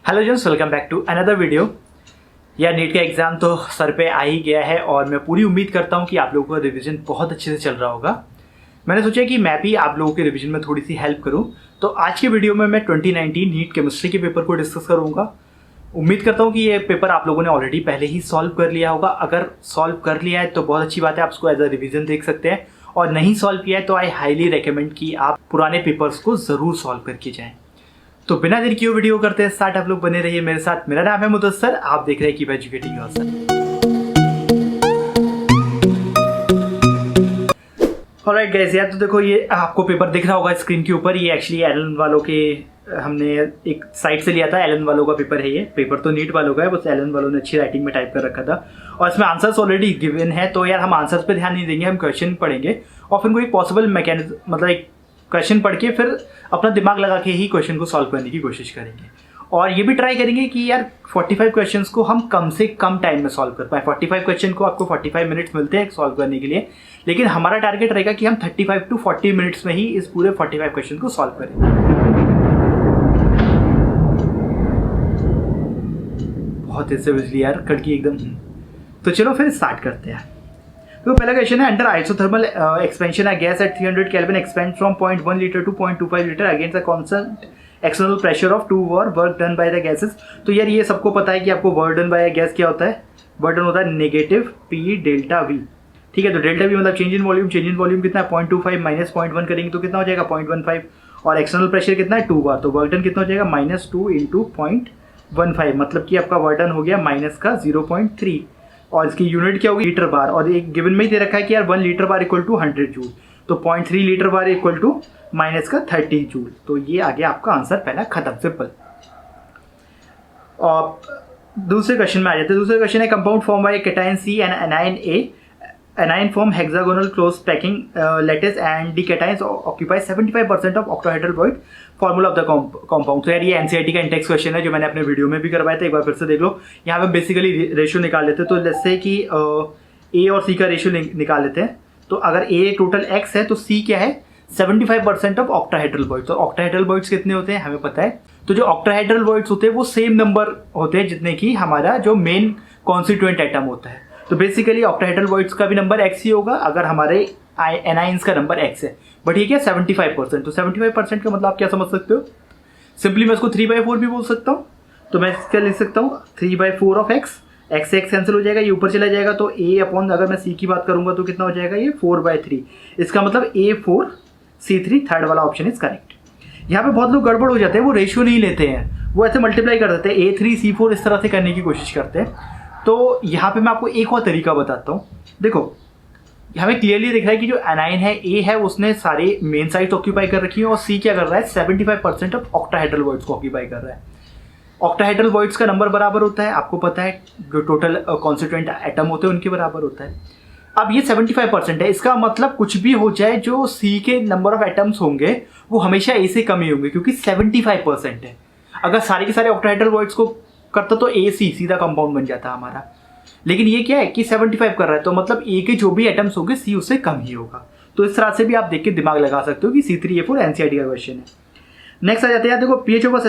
Hello Johns, welcome back to another video. यार NEET का exam तो सर पे आ ही गया है और मैं पूरी उम्मीद करता हूँ कि आप लोगों का रिवीजन बहुत अच्छे से चल रहा होगा। मैंने सोचा कि मैं भी आप लोगों के रिवीजन में थोड़ी सी हेल्प करूँ, तो आज के वीडियो में मैं 2019 नीट केमिस्ट्री के पेपर को डिस्कस करूँगा। उम्मीद करता हूँ कि ये पेपर आप लोगों ने ऑलरेडी पहले ही सॉल्व कर लिया होगा। अगर सॉल्व कर लिया है तो बहुत अच्छी बात है, आप उसको एज अ रिविजन देख सकते हैं, और नहीं सॉल्व किया है तो आई हाईली रिकमेंड कि आप पुराने पेपर्स को ज़रूर सॉल्व करके जाएँ। तो बिना देर किए वीडियो करते हैं स्टार्ट। आप लोग बने रहिए मेरे साथ। मेरा नाम है मुदस्सर, आप देख रहे हैं keep educating yourself. Alright guys, यार तो देखो ये आपको पेपर दिख रहा होगा स्क्रीन के ऊपर। ये एक्चुअली एलन वालों के हमने एक साइट से लिया था। एलन वालों का पेपर है ये। पेपर तो नीट वालों का है, बस एलन वालों ने अच्छी राइटिंग में टाइप कर रखा था और इसमें आंसर्स ऑलरेडी गिवन है। तो यार हम आंसर्स पे ध्यान नहीं देंगे, हम क्वेश्चन पढ़ेंगे और फिर कोई पॉसिबल मैकेनिज्म, मतलब एक क्वेश्चन पढ़ के फिर अपना दिमाग लगा के ही क्वेश्चन को सॉल्व करने की कोशिश करेंगे। और ये भी ट्राई करेंगे कि यार 45 क्वेश्चंस को हम कम से कम टाइम में सॉल्व कर पाए। 45 क्वेश्चन को आपको 45 मिनट्स मिलते हैं सॉल्व करने के लिए, लेकिन हमारा टारगेट रहेगा कि हम 35 to 40 मिनट्स में ही इस पूरे 45 क्वेश्चन को सॉल्व करें। बहुत इससे बिजली यार कड़की एकदम। तो चलो फिर स्टार्ट करते हैं। तो पहला क्वेश्चन है, under isothermal expansion a gas at 300 kelvin expand from 0.1 litre to 0.25 litre against a constant external pressure of 2 bar work done by the gases. तो यार ये सबको पता है कि आपको वर्क डन बाय गैस क्या होता है। वर्क डन होता है नेगेटिव पी डेल्टा वी। ठीक है, तो डेल्टा वी मतलब change in volume. Change in volume कितना है 0.25 माइनस 0.1 करेंगे तो कितना हो जाएगा 0.15, और एक्सटर्नल प्रेशर कितना है 2 bar, तो वर्क डन कितना हो जाएगा -2 इंटू 0.15, मतलब कि आपका वर्क डन हो गया माइनस का 0.3, और इसकी यूनिट क्या होगी लीटर बार। और एक गिवन में ही दे रखा है कि यार 1 litre bar equal to 100 joule, तो 0.3 litre bar equal to minus का 30 जूल। तो ये आ गया आपका आंसर पहला खत्म, सिंपल। और दूसरे क्वेश्चन में आ जाते हैं। दूसरे क्वेश्चन है, compound form by cation C and anion A. Anion form hexagonal close packing lattice and the cations occupy 75% of octahedral void formula of the compound. तो यार ये एनसीईआरटी का इंडेक्स क्वेश्चन है जो मैंने अपने वीडियो में भी करवाया था, एक बार फिर से देख लो। यहाँ पे बेसिकली रेशियो निकाल लेते हैं। तो जैसे कि ए और सी का रेशियो निकाल लेते हैं। तो अगर ए टोटल एक्स है तो सी क्या है 75% ऑफ ऑक्टाहेड्रल वॉइड्स। तो ऑक्टाहेड्रल वॉइड्स कितने होते हैं हमें पता है। तो जो ऑक्टाहेड्रल वॉइड्स होते हैं वो सेम नंबर होते हैं जितने की हमारा जो मेन कॉन्स्टिट्यूएंट एटम होता है। तो बेसिकली ऑक्टाहेड्रल वॉइड्स का भी नंबर एक्स ही होगा अगर हमारे एनाइंस का नंबर एक्स है। बट ये क्या 75%, तो 75% का मतलब आप क्या समझ सकते हो। सिंपली मैं इसको 3/4 भी बोल सकता हूँ। तो मैं क्या लिख सकता हूँ 3/4 ऑफ एक्स। एक्स से एक्स कैंसिल हो जाएगा, ये ऊपर चला जाएगा, तो ए अपॉन अगर मैं सी की बात करूंगा तो कितना हो जाएगा ये 4/3। इसका मतलब A4 C3 थर्ड वाला ऑप्शन इज करेक्ट। यहाँ पे बहुत लोग गड़बड़ हो जाते हैं, वो रेशियो नहीं लेते हैं, वो ऐसे मल्टीप्लाई कर देते हैं A3 C4 इस तरह से करने की कोशिश करते हैं। तो यहाँ पे मैं आपको एक और तरीका बताता हूँ। देखो हमें क्लियरली दिख रहा है कि जो एनाइन है ए है उसने सारे मेन साइट ऑक्यूपाई कर रखी है, और सी क्या कर रहा है 75% ऑफ ऑक्टाहेड्रल वॉइड्स को ऑक्यूपाई कर रहा है। ऑक्टाहेड्रल वॉइड्स का नंबर बराबर होता है, आपको पता है जो टोटल कॉन्स्टिट्यूएंट एटम होते हैं उनके बराबर होता है। अब ये 75% है, इसका मतलब कुछ भी हो जाए जो सी के नंबर ऑफ एटम्स होंगे वो हमेशा ए से कम ही होंगे, क्योंकि 75% है। अगर सारे के सारे ऑक्टाहेड्रल वॉइड्स को करता तो ए सी सीधा कंपाउंड बन जाता हमारा, लेकिन ये क्या है कि 75 कर रहा है, तो मतलब ए के जो भी एटम्स होंगे सी उससे कम ही होगा। तो इस तरह से भी आप देख के दिमाग लगा सकते हो कि C3A4 एनसीईआरटी का क्वेश्चन है। नेक्स्ट आ जाते हैं, देखो pH of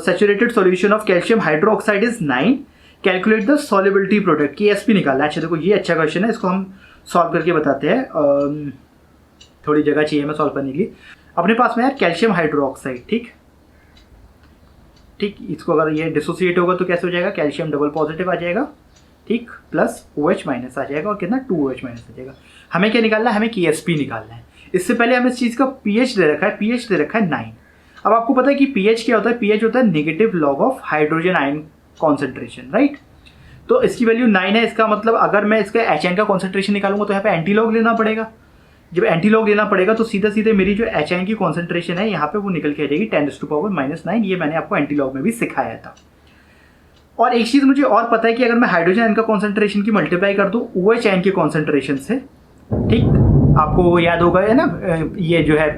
saturated solution of calcium hydroxide is 9, calculate the solubility product. KSP निकालना है। अच्छा देखो ये अच्छा क्वेश्चन है, इसको हम सॉल्व करके बताते हैं। थोड़ी जगह चाहिए मैं सॉल्व करने के लिए। अपने पास में यार कैल्शियम हाइड्रोक्साइड, ठीक, इसको अगर ये डिसोसिएट होगा तो कैसे हो जाएगा, कैल्शियम डबल पॉजिटिव आ जाएगा, ठीक, प्लस OH माइनस आ जाएगा, और कितना 2OH माइनस आ जाएगा। हमें क्या निकालना है, हमें KSP निकालना है। इससे पहले हमें इस चीज़ का pH दे रखा है, pH दे रखा है 9। अब आपको पता है कि pH क्या होता है, pH होता है negative log of hydrogen ion concentration, right. तो इसकी वैल्यू 9 है, इसका मतलब अगर मैं इसका HN का कॉन्सेंट्रेशन निकालूंगा तो यहाँ पे एंटी लॉग लेना पड़ेगा। जब एंटी लॉग लेना पड़ेगा तो सीधे सीधे मेरी जो HN की कॉन्सेंट्रेशन है यहाँ पे वो निकल के आ जाएगी 10⁻⁹। ये मैंने आपको एंटी लॉग में भी सिखाया था। और एक चीज़ मुझे और पता है कि अगर मैं हाइड्रोजन आयन का कॉन्सेंट्रेशन की मल्टीप्लाई कर दूँ OH आयन के कॉन्सेंट्रेशन से, ठीक, आपको याद होगा है ना, ये जो है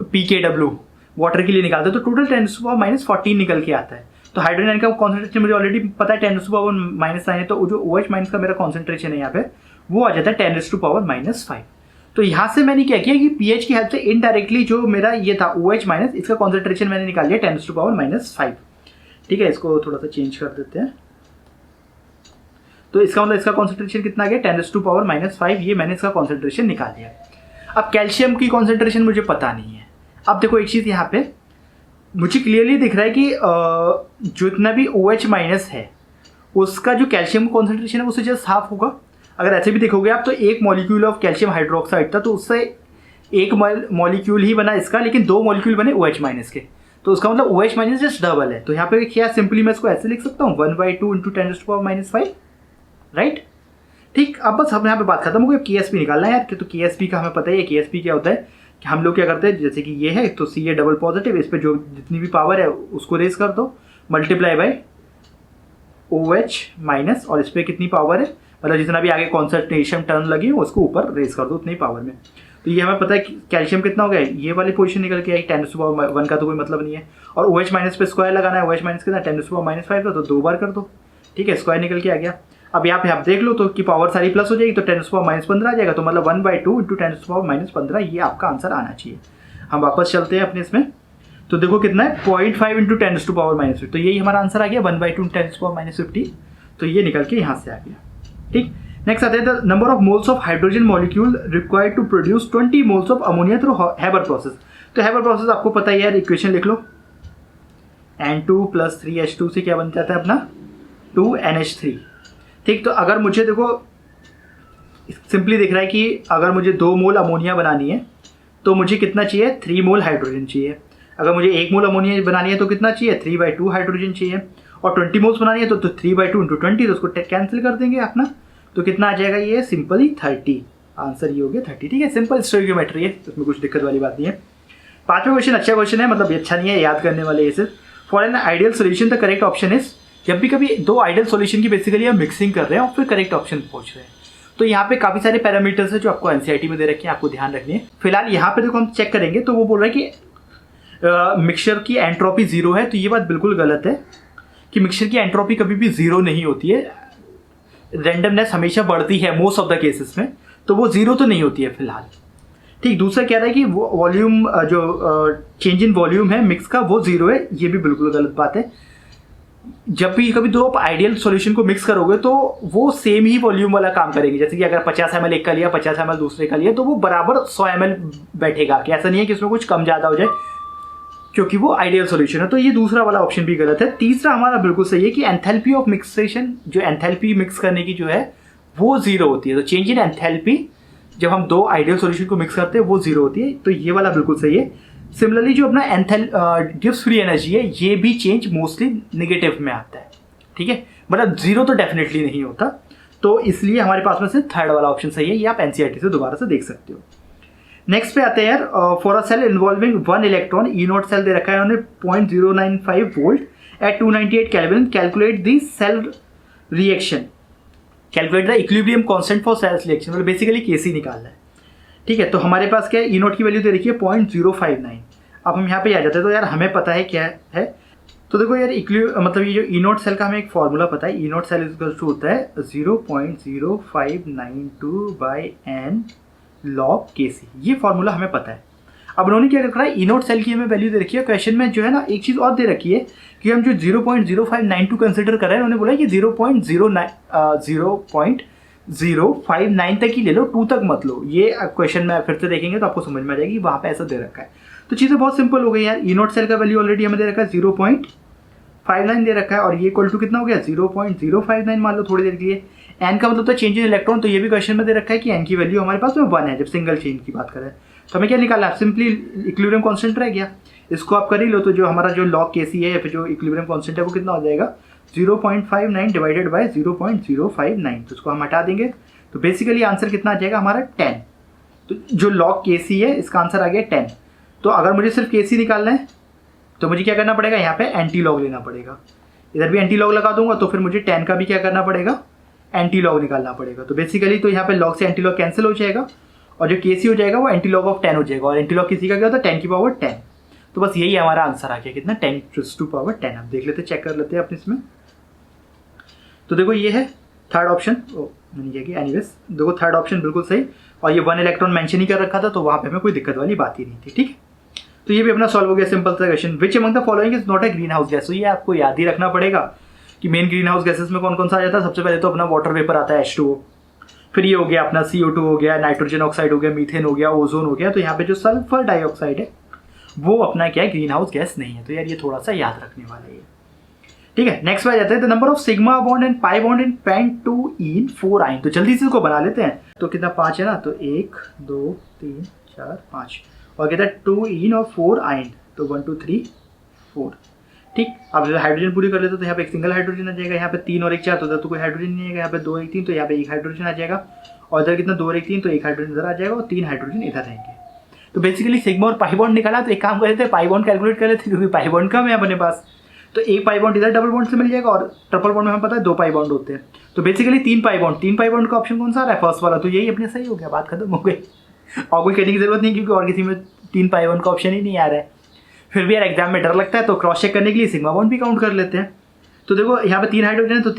pKw वाटर के लिए निकालते हैं तो टोटल 10⁻⁻14 निकल के आता है। तो हाइड्रोजन आयन का कॉन्सेंट्रेशन मुझे ऑलरेडी पता है 10⁻⁻9 है, तो जो OH माइनस का मेरा कॉन्सेंट्रेशन है यहाँ पे वो आ जाता है 10⁻⁻5। तो यहाँ से मैंने क्या किया कि pH की हेल्प से इनडायरेक्टली जो मेरा ये था OH माइनस, इसका कॉन्सेंट्रेशन मैंने निकाल लिया 10⁻⁻⁵। ठीक है, इसको थोड़ा सा चेंज कर देते हैं। तो इसका मतलब इसका कॉन्सेंट्रेशन कितना आ गया 10⁻⁻⁵, ये मैंने इसका कॉन्सेंट्रेशन निकाल लिया। अब कैल्शियम की कॉन्सेंट्रेशन मुझे पता नहीं है। अब देखो एक चीज़ यहाँ पे मुझे क्लियरली दिख रहा है कि जितना भी OH माइनस है उसका जो कैल्शियम कॉन्सेंट्रेशन है उससे जस्ट हाफ होगा। अगर ऐसे भी देखोगे आप तो एक मॉलिक्यूल ऑफ कैल्शियम हाइड्रोक्साइड था, तो उससे एक मॉलिक्यूल ही बना इसका, लेकिन 2 मॉलिक्यूल बने OH माइनस के, तो उसका मतलब OH माइनस जस्ट डबल है। तो यहाँ पे क्या सिंपली मैं इसको ऐसे लिख सकता हूँ 1/2 × 10⁻⁵, राइट। ठीक, अब बस हम यहाँ पे बात खत्म हो गई। KSP निकालना है यार, तो KSP का हमें पता है। KSP क्या होता है कि हम लोग क्या करते हैं, जैसे कि ये है तो Ca डबल पॉजिटिव, इस पर जो जितनी भी पावर है उसको रेस कर दो, मल्टीप्लाई बाय OH माइनस, और इस पर कितनी पावर है, मतलब जितना भी आगे कॉन्सेंट्रेशन टर्न लगी हो उसको ऊपर रेस कर दो उतनी पावर में। तो ये हमें पता है कि कैल्शियम कितना हो गया, ये वाली पोजीशन निकल के आई 10⁻1 का तो कोई मतलब नहीं है। और OH माइनस पे स्क्वायर लगाना है, OH माइनस कितना 10⁻⁵ का, तो 2 बार कर दो। ठीक है, स्क्वायर निकल के आ गया। अब यहाँ पे आप देख लो तो कि पावर सारी प्लस हो जाएगी, तो 10⁻⁻15 आ जाएगा। तो मतलब 1/2 × 10⁻�15 ये आपका आंसर आना चाहिए। हम वापस चलते हैं अपने इसमें, तो देखो कितना है 0.5 × 10⁻⁻50, तो यही हमारा आंसर आ गया 1/2 × 10⁻⁻50। तो ये निकल के यहाँ से आ गया। ठीक, नेक्स्ट आता है the number of moles of hydrogen molecule required to produce 20 moles of ammonia through Haber process. तो हेबर प्रोसेस आपको पता है यार, इक्वेशन लिख लो, N2 + 3H2 से क्या बन जाता है अपना 2NH3। ठीक, तो अगर मुझे देखो सिंपली दिख रहा है कि अगर मुझे 2 मोल अमोनिया बनानी है तो मुझे कितना चाहिए 3 मोल हाइड्रोजन चाहिए। अगर मुझे 1 मोल अमोनिया बनानी है तो कितना चाहिए 3/2 हाइड्रोजन चाहिए। और 20 मोल्स बनानी है तो 3/2 × 20, तो उसको कैंसिल कर देंगे अपना, तो कितना आ जाएगा ये सिंपली 30। आंसर ये हो गया 30। ठीक है, सिंपल स्टोइकियोमेट्री है, इसमें कुछ दिक्कत वाली बात नहीं है। 5वां क्वेश्चन अच्छा क्वेश्चन है, मतलब अच्छा नहीं है, याद करने वाले ये सिर्फ। For an ideal solution the correct option is, जब भी कभी 2 आइडियल सॉल्यूशन की बेसिकली हम मिक्सिंग कर रहे हैं और फिर करेक्ट ऑप्शन पहुंच रहे हैं, तो यहाँ पे काफी सारे पैरामीटर्स है जो आपको एनसीईआरटी में दे रखे हैं, आपको ध्यान रखनी है। फिलहाल यहाँ पे देखो हम चेक करेंगे तो वो बोल रहा है कि मिक्सचर की एंट्रोपी 0 है। तो ये बात बिल्कुल गलत है कि मिक्सचर की एंट्रोपी कभी भी 0 नहीं होती है। रेंडमनेस हमेशा बढ़ती है मोस्ट ऑफ द केसेस में, तो वो 0 तो नहीं होती है फिलहाल। ठीक, दूसरा कह रहा है कि वॉल्यूम जो चेंज इन वॉल्यूम है मिक्स का वो 0 है, ये भी बिल्कुल गलत बात है। जब भी कभी 2 आइडियल सॉल्यूशन को मिक्स करोगे तो वो सेम ही वॉल्यूम वाला काम करेंगे। जैसे कि अगर 50 ml एक का लिया, 50 ml दूसरे का लिया, तो वो बराबर 100 ml बैठेगा, कि ऐसा नहीं है कि इसमें कुछ कम ज़्यादा हो जाए, क्योंकि वो आइडियल सॉल्यूशन है। तो ये दूसरा वाला ऑप्शन भी गलत है। तीसरा हमारा बिल्कुल सही है कि एंथैल्पी ऑफ मिक्सेशन, जो एंथैल्पी मिक्स करने की जो है वो 0 होती है। तो चेंज इन एंथैल्पी जब हम 2 आइडियल सॉल्यूशन को मिक्स करते हैं वो 0 होती है, तो ये वाला बिल्कुल सही है। सिमिलरली जो अपना गिब्स फ्री एनर्जी है, ये भी चेंज मोस्टली नेगेटिव में आता है। ठीक है, मतलब 0 तो डेफिनेटली नहीं होता, तो इसलिए हमारे पास में से थर्ड वाला ऑप्शन सही है। ये आप एनसीईआरटी से दोबारा से देख सकते हो। नेक्स्ट पे आते हैं यार, for a cell involving 1 electron, E0 cell दे रखा है उन्होंने 0.095 volt at 298 kelvin, calculate the cell reaction, calculate the equilibrium constant for cell reaction, मतलब बेसिकली केसी निकालना है। ठीक है, तो हमारे पास क्या है, E0 की वैल्यू दे रखी है 0.059। अब हम यहाँ पे आ जाते हैं, तो यार हमें पता है क्या है। तो देखो यार मतलब ये जो E0 सेल का हमें एक फॉर्मूला पता है, E0 सेल इक्वल टू होता है 0.0592/n log Kc, ये फॉर्मूला हमें पता है। अब उन्होंने क्या रखा है, E0 सेल की हमें वैल्यू दे रखी है। क्वेश्चन में जो है ना एक चीज़ और दे रखी है कि हम जो 0.0592 कंसिडर कर रहे हैं, उन्होंने बोला कि 0.059 तक ही ले लो, 2 तक मत लो। ये क्वेश्चन में फिर से देखेंगे तो आपको समझ में आ जाएगी वहाँ पे ऐसा दे रखा है। तो चीज़ें बहुत सिंपल हो गई यार। E0 सेल का वैल्यू ऑलरेडी हमें दे रखा है 0.59 दे रखा है, और ये इक्वल टू कितना हो गया 0.059 मान लो थोड़ी देर के लिए। एन का मतलब तो चेंज इन इलेक्ट्रॉन, तो ये भी क्वेश्चन में दे रखा है कि एन की वैल्यू हमारे पास में 1 है जब सिंगल चेन की बात करें। तो हमें क्या निकालना है, सिंपली इक्विलिब्रियम कांस्टेंट रह गया, इसको आप कर ही लो। तो जो हमारा जो log Kc है या फिर जो इक्विलिब्रियम कांस्टेंट है वो कितना हो जाएगा 0.59 डिवाइडेड बाय 0.059, तो इसको हम हटा देंगे। तो बेसिकली आंसर कितना आ जाएगा हमारा 10। तो जो log Kc है इसका आंसर आ गया 10। तो अगर मुझे सिर्फ Kc निकालना है तो मुझे क्या करना पड़ेगा, यहाँ पे एंटी लॉग लेना पड़ेगा। इधर भी एंटी लॉग लगा दूंगा तो फिर मुझे 10 का भी क्या करना पड़ेगा, एंटी लॉग निकालना पड़ेगा। तो बेसिकली तो यहाँ पे लॉग से एंटी लॉग कैंसिल हो जाएगा, और जो Kc हो जाएगा वो एंटी लॉग ऑफ 10 हो जाएगा, और एंटी लॉग किसी का क्या होता है 10 की पावर 10। तो बस यही हमारा आंसर आ गया, कितना 10⁻10। अब देख लेते चेक कर लेते हैं अपने इसमें। तो देखो ये है थर्ड ऑप्शन, मैंने ये किया। एनीवेज देखो थर्ड ऑप्शन बिल्कुल सही, और ये 1 इलेक्ट्रॉन मेंशन ही कर रखा था, तो वहाँ पे हमें कोई दिक्कत वाली बात ही नहीं थी। ठीक है, तो ये भी अपना सॉल्व हो गया सिंपल सा question. Which among the following is not a green house gas. तो ये आपको याद ही रखना पड़ेगा कि मेन ग्रीन हाउस गैसेस में कौन कौन सा आ जाता है। सबसे पहले तो अपना वाटर वेपर आता है H2O, फिर ये हो गया अपना CO2 हो गया, नाइट्रोजन ऑक्साइड हो गया, मीथेन हो गया, ओजोन हो गया। तो यहाँ पे जो सल्फर डाइऑक्साइड है वो अपना क्या है, ग्रीन हाउस गैस नहीं है। तो यार ये थोड़ा सा याद रखने वाला है। ठीक है, नेक्स्ट पे आ जाते हैं। The number of sigma bond and pi bond in pentene 4 yne. तो जल्दी से इसको बना लेते हैं। तो कितना 5 है ना, तो 1 2 3 4 5, और कहता है 2 इन और 4 आइन, तो 1 2 3 4। ठीक, अब हाइड्रोजन पूरी कर लेते तो यहाँ पे एक सिंगल हाइड्रोजन आ जाएगा। यहाँ पे 3 और 1 4, तो उधर तो कोई हाइड्रोजन नहीं आएगा। यहाँ पे 2 1 3, तो यहाँ पे एक हाइड्रोजन आ जाएगा। और इधर कितना 2 और 1 3, तो एक हाइड्रोजन इधर आ जाएगा और 3 हाइड्रोजन इधर रहेंगे। तो बेसिकली सिग्मा और पाई बॉन्ड निकाला। तो एक काम कर लेते हैं, पाई बॉन्ड कैलकुलेट कर लेते हैं, क्योंकि पाई बॉन्ड कम है अपने पास। तो एक पाई बॉन्ड इधर डबल बॉन्ड से मिल जाएगा, और ट्रिपल बॉन्ड में हमें पता है 2 पाई बॉन्ड होते हैं। तो बेसिकली 3 पाई बॉन्ड का ऑप्शन कौन सा आ रहा है, फर्स्ट वाला। तो यही अपने सही हो गया, बात खत्म हो गई। और कोई कहने की जरूरत नहीं, क्योंकि और किसी में 3 पाई बॉन्ड का ऑप्शन ही नहीं आ रहा है। फिर भी यार एग्जाम में डर लगता है, तो क्रॉस चेक करने के लिए सिग्मा बॉन्ड भी काउंट कर लेते हैं। तो देखो यहाँ पे 3 हाइड्रोजन है, तो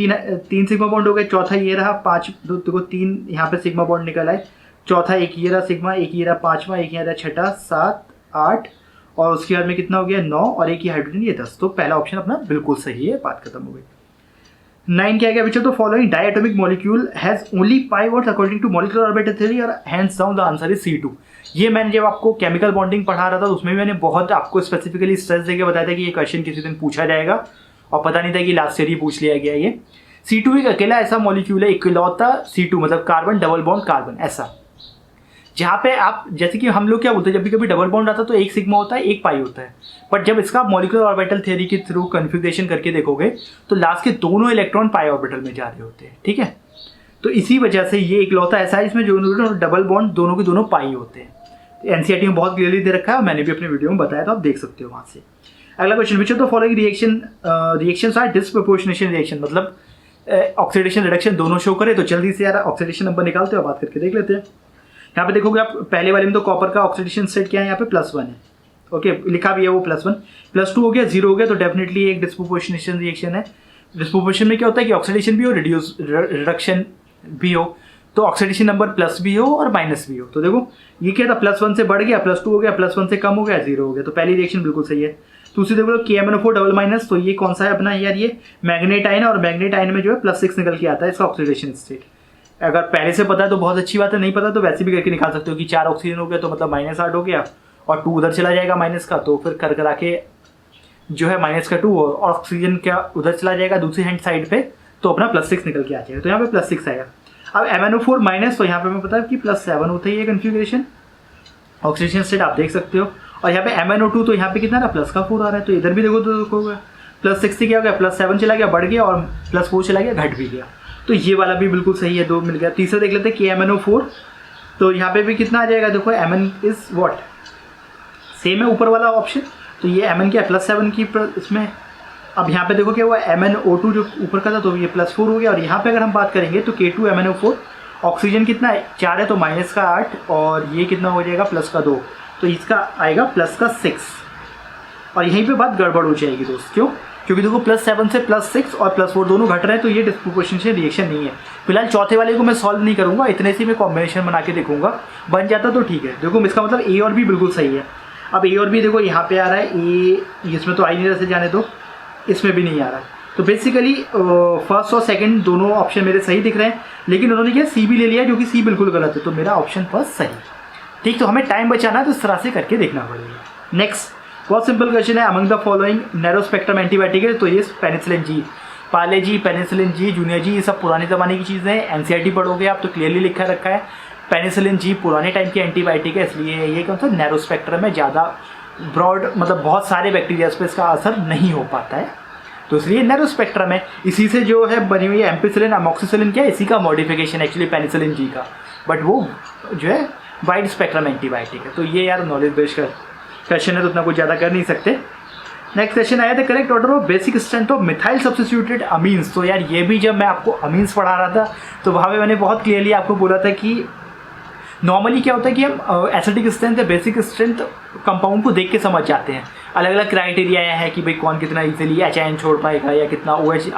3 सिग्मा बॉन्ड हो गए। चौथा ये रहा 5, देखो 3 यहाँ पे सिग्मा बॉन्ड निकल आए। चौथा एक ये रहा सिग्मा, एक ये रहा 5वां, एक ये रहा 6, 7 8, और उसके बाद में कितना हो गया 9, और एक ही हाइड्रोजन ये 10। तो पहला ऑप्शन अपना बिल्कुल सही है, बात खत्म हो गई। 9 क्या गया बच्चों, तो following diatomic molecule has only pi bonds according to molecular orbital theory, और hands down the answer is C2। ये मैंने जब आपको केमिकल बॉन्डिंग पढ़ा रहा था, तो उसमें भी मैंने बहुत आपको स्पेसिफिकली स्ट्रेस देके बताया था कि ये क्वेश्चन किसी दिन पूछा जाएगा, और पता नहीं था कि लास्ट ईयर ही पूछ लिया गया। ये C2 एक अकेला ऐसा मॉलिक्यूल है, इकलौता C2 मतलब कार्बन डबल बॉन्ड कार्बन ऐसा, जहाँ पे आप जैसे कि हम लोग क्या बोलते हैं, जब भी कभी डबल बॉन्ड आता है तो एक सिग्मा होता है, एक पाई होता है। बट जब इसका मॉलिक्यूलर ऑर्बिटल थ्योरी के थ्रू कन्फिग्रेशन करके देखोगे, तो लास्ट के दोनों इलेक्ट्रॉन पाई ऑर्बिटल में जा रहे होते हैं। ठीक है, तो इसी वजह से ये इकलौता ऐसा है इसमें जो डबल बॉन्ड दोनों के दोनों पाई होते हैं। NCERT में बहुत क्लियरली दे रखा है, मैंने भी अपने वीडियो में बताया, तो आप देख सकते हो वहाँ से। अगला question, which of the following reactions are disproportionation reaction, मतलब ऑक्सीडेशन रिडक्शन दोनों शो करे। तो जल्दी से यार ऑक्सीडेशन नंबर निकालते हो, बात करके देख लेते हैं। यहाँ पे देखोगे आप पहले वाले में तो कॉपर का ऑक्सीडेशन स्टेट क्या है, यहाँ पे +1 है। ओके, लिखा भी है वो +1, +2 हो गया, 0 हो गया, तो डेफिनेटली एक डिस्प्रोपोर्शनेशन रिएक्शन है। डिस्प्रोपोर्शन में क्या होता है कि ऑक्सीडेशन भी हो, रिडक्शन भी हो, तो ऑक्सीडेशन नंबर प्लस भी हो और माइनस भी हो। तो देखो ये क्या था, +1 से बढ़ गया, +2 हो गया, +1 से कम हो गया, 0 हो गया। तो पहली रिएक्शन बिल्कुल सही है। दूसरी देखो KMnO4 डबल माइनस, तो ये कौन सा है अपना यार, ये मैग्नेट आयन है, और मैग्नेट आयन में जो है +6 निकल के आता है इसका ऑक्सीडेशन स्टेट। अगर पहले से पता है तो बहुत अच्छी बात है, नहीं पता तो वैसे भी करके निकाल सकते हो कि 4 ऑक्सीजन हो गया तो मतलब -8 हो गया, और 2 उधर चला जाएगा माइनस का, तो फिर कर करा के जो है -2 और ऑक्सीजन क्या उधर चला जाएगा दूसरी हैंड साइड पे, तो अपना +6 निकल के आ जाएगा। तो यहाँ पे +6 आएगा। अब MnO4 माइनस, तो यहाँ पे हमें पता है कि +7 होता है ये कन्फिग्रेशन ऑक्सीडेशन स्टेट, आप देख सकते हो। और यहाँ पे MnO2 तो यहाँ पे कितना रहा, +4 आ रहा है, तो इधर भी देखो तो देखोगे +6 से क्या हो गया, +7 चला गया, बढ़ गया, और +4 चला गया, घट भी गया। तो ये वाला भी बिल्कुल सही है, 2 मिल गया। तीसरा देख लेते हैं KMnO4, तो यहाँ पे भी कितना आ जाएगा, देखो Mn इज व्हाट, सेम है ऊपर वाला ऑप्शन, तो ये Mn क्या +7 की इसमें। अब यहाँ पे देखो क्या हुआ, MnO2 जो ऊपर का था तो ये +4 हो गया, और यहाँ पे अगर हम बात करेंगे तो K2MnO4 ऑक्सीजन कितना है 4 है, तो -8, और ये कितना हो जाएगा +2, तो इसका आएगा +6। और यहीं पे बात गड़बड़ हो जाएगी दोस्त, क्यों, क्योंकि देखो +7 से +6 और +4 दोनों घट रहे हैं, तो ये डिस्प्रोपोर्शनेशन रिएक्शन नहीं है। फिलहाल चौथे वाले को मैं सॉल्व नहीं करूंगा, इतने से मैं कॉम्बिनेशन बना के देखूंगा, बन जाता तो ठीक है। देखो इसका मतलब A और B बिल्कुल सही है। अब A और B देखो यहाँ पे आ रहा है, A इसमें तो आ ही नहीं रहा से जाने दो, इसमें भी नहीं आ रहा है। तो बेसिकली फर्स्ट और सेकंड दोनों ऑप्शन मेरे सही दिख रहे हैं, लेकिन उन्होंने क्या C भी ले लिया, जो कि C बिल्कुल गलत है, तो मेरा ऑप्शन फर्स्ट सही। ठीक, तो हमें टाइम बचाना है, तो इस तरह से करके देखना पड़ेगा। नेक्स्ट बहुत सिंपल क्वेश्चन है, among the following narrow spectrum antibiotic है, तो ये पेनिसिलिन जी, पाले जी, पेनिसिलिन जी, जूनियर जी, ये सब पुराने ज़माने की चीज़ें हैं। NCERT पढ़ोगे आप तो क्लियरली लिखा रखा है, पेनिसिलिन जी पुराने टाइम की एंटीबायोटिक है, इसलिए ये कौन सा नैरो स्पेक्ट्रम है, ज़्यादा ब्रॉड मतलब बहुत सारे बैक्टीरियाज पे इसका असर नहीं हो पाता है, तो इसलिए नैरो स्पेक्ट्रम है। इसी से जो है बनी हुई है एम्पिसिलिन, अमोक्सिसिलिन, क्या इसी का मॉडिफिकेशन एक्चुअली पेनिसिलिन जी का, बट वो जो है वाइड स्पेक्ट्रम एंटीबायोटिक है। तो ये यार नॉलेज बेस्ड क्वेश्चन है, तो उतना कुछ ज़्यादा कर नहीं सकते। नेक्स्ट क्वेश्चन आया था, correct order of basic strength of methyl substituted amines. तो यार ये भी जब मैं आपको अमीन्स पढ़ा रहा था, तो वहाँ पे मैंने बहुत क्लियरली आपको बोला था कि नॉर्मली क्या होता है कि हम एसिडिक स्ट्रेंथ या बेसिक स्ट्रेंथ कंपाउंड को देख के समझ जाते हैं। अलग अलग क्राइटेरिया है कि भाई कौन कितना इजीली एच छोड़ पाएगा या कितना OH